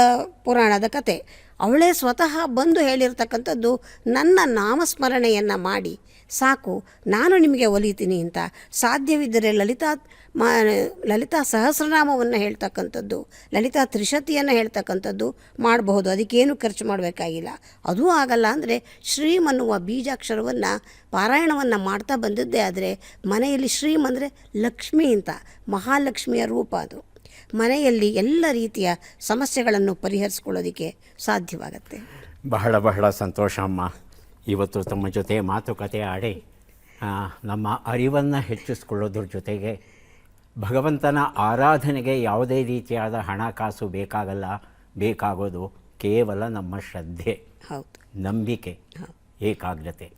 ಪುರಾಣದ ಕತೆ, ಅವಳೇ ಸ್ವತಃ ಬಂದು ಹೇಳಿರ್ತಕ್ಕಂಥದ್ದು, ನನ್ನ ನಾಮಸ್ಮರಣೆಯನ್ನು ಮಾಡಿ ಸಾಕು, ನಾನು ನಿಮಗೆ ಒಲಿತೀನಿ ಅಂತ. ಸಾಧ್ಯವಿದ್ದರೆ ಲಲಿತಾ ಸಹಸ್ರನಾಮವನ್ನು ಹೇಳ್ತಕ್ಕಂಥದ್ದು, ಲಲಿತಾ ತ್ರಿಶತಿಯನ್ನು ಹೇಳ್ತಕ್ಕಂಥದ್ದು ಮಾಡಬಹುದು. ಅದಕ್ಕೇನು ಖರ್ಚು ಮಾಡಬೇಕಾಗಿಲ್ಲ. ಅದೂ ಆಗಲ್ಲ ಅಂದರೆ ಶ್ರೀಂ ಅನ್ನುವ ಬೀಜಾಕ್ಷರವನ್ನು ಪಾರಾಯಣವನ್ನು ಮಾಡ್ತಾ ಬಂದಿದ್ದೇ ಆದರೆ ಮನೆಯಲ್ಲಿ ಶ್ರೀಂ ಅಂದರೆ ಲಕ್ಷ್ಮಿ ಅಂತ, ಮಹಾಲಕ್ಷ್ಮಿಯ ರೂಪ ಅದು. ಮನೆಯಲ್ಲಿ ಎಲ್ಲ ರೀತಿಯ ಸಮಸ್ಯೆಗಳನ್ನು ಪರಿಹರಿಸ್ಕೊಳ್ಳೋದಕ್ಕೆ ಸಾಧ್ಯವಾಗತ್ತೆ. ಬಹಳ ಬಹಳ ಸಂತೋಷ ಅಮ್ಮ. ಇವತ್ತು ತಮ್ಮ ಜೊತೆ ಮಾತುಕತೆ ಆಡಿ ನಮ್ಮ ಅರಿವನ್ನು ಹೆಚ್ಚಿಸ್ಕೊಳ್ಳೋದ್ರ ಜೊತೆಗೆ ಭಗವಂತನ ಆರಾಧನೆಗೆ ಯಾವುದೇ ರೀತಿಯಾದ ಹಣಕಾಸು ಬೇಕಾಗಲ್ಲ. ಬೇಕಾಗೋದು ಕೇವಲ ನಮ್ಮ ಶ್ರದ್ಧೆ, ನಂಬಿಕೆ, ಏಕಾಗ್ರತೆ.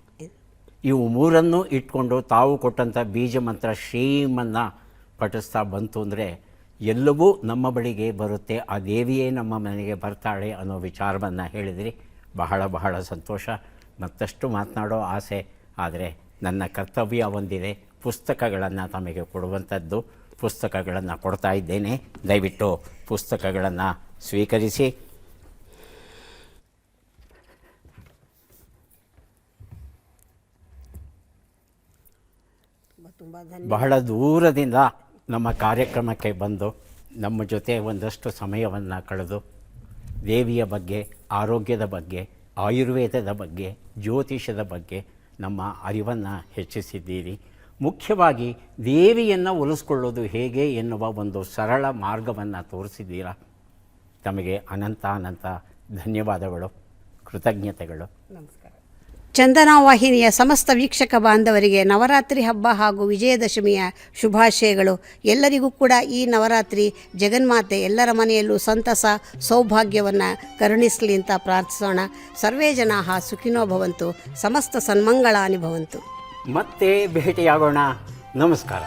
ಇವು 3ನ್ನು ಇಟ್ಕೊಂಡು ತಾವು ಕೊಟ್ಟಂಥ ಬೀಜ ಮಂತ್ರ ಶ್ರೀಮನ್ನು ಪಠಿಸ್ತಾ ಬಂತು ಅಂದರೆ ಎಲ್ಲವೂ ನಮ್ಮ ಬಳಿಗೆ ಬರುತ್ತೆ. ಆ ದೇವಿಯೇ ನಮ್ಮ ಮನೆಗೆ ಬರ್ತಾಳೆ ಅನ್ನೋ ವಿಚಾರವನ್ನು ಹೇಳಿದ್ರಿ. ಬಹಳ ಬಹಳ ಸಂತೋಷ. ಮತ್ತಷ್ಟು ಮಾತನಾಡೋ ಆಸೆ, ಆದರೆ ನನ್ನ ಕರ್ತವ್ಯ ಒಂದಿದೆ, ಪುಸ್ತಕಗಳನ್ನು ತಮಗೆ ಕೊಡುವಂಥದ್ದು. ಪುಸ್ತಕಗಳನ್ನು ಕೊಡ್ತಾ ಇದ್ದೇನೆ, ದಯವಿಟ್ಟು ಪುಸ್ತಕಗಳನ್ನು ಸ್ವೀಕರಿಸಿ. ಬಹಳ ದೂರದಿಂದ ನಮ್ಮ ಕಾರ್ಯಕ್ರಮಕ್ಕೆ ಬಂದು ನಮ್ಮ ಜೊತೆ ಒಂದಷ್ಟು ಸಮಯವನ್ನು ಕಳೆದು ದೇವಿಯ ಬಗ್ಗೆ, ಆರೋಗ್ಯದ ಬಗ್ಗೆ, ಆಯುರ್ವೇದದ ಬಗ್ಗೆ, ಜ್ಯೋತಿಷದ ಬಗ್ಗೆ ನಮ್ಮ ಅರಿವನ್ನು ಹೆಚ್ಚಿಸಿದ್ದೀರಿ. ಮುಖ್ಯವಾಗಿ ದೇವಿಯನ್ನು ಒಲಿಸ್ಕೊಳ್ಳೋದು ಹೇಗೆ ಎನ್ನುವ ಒಂದು ಸರಳ ಮಾರ್ಗವನ್ನು ತೋರಿಸಿದ್ದೀರಾ. ತಮಗೆ ಅನಂತ ಅನಂತ ಧನ್ಯವಾದಗಳು, ಕೃತಜ್ಞತೆಗಳು. ನಮಸ್ಕಾರ. ಚಂದನಾ ವಾಹಿನಿಯ ಸಮಸ್ತ ವೀಕ್ಷಕ ಬಾಂಧವರಿಗೆ ನವರಾತ್ರಿ ಹಬ್ಬ ಹಾಗೂ ವಿಜಯದಶಮಿಯ ಶುಭಾಶಯಗಳು. ಎಲ್ಲರಿಗೂ ಕೂಡ ಈ ನವರಾತ್ರಿ ಜಗನ್ಮಾತೆ ಎಲ್ಲರ ಮನೆಯಲ್ಲೂ ಸಂತಸ ಸೌಭಾಗ್ಯವನ್ನು ಕರುಣಿಸಲಿ ಅಂತ ಪ್ರಾರ್ಥಿಸೋಣ. ಸರ್ವೇ ಜನಾಃ ಸುಖಿನೋ ಭವಂತು, ಸಮಸ್ತ ಸನ್ಮಂಗಳಾನಿ ಭವಂತು. ಮತ್ತೆ ಭೇಟಿಯಾಗೋಣ. ನಮಸ್ಕಾರ.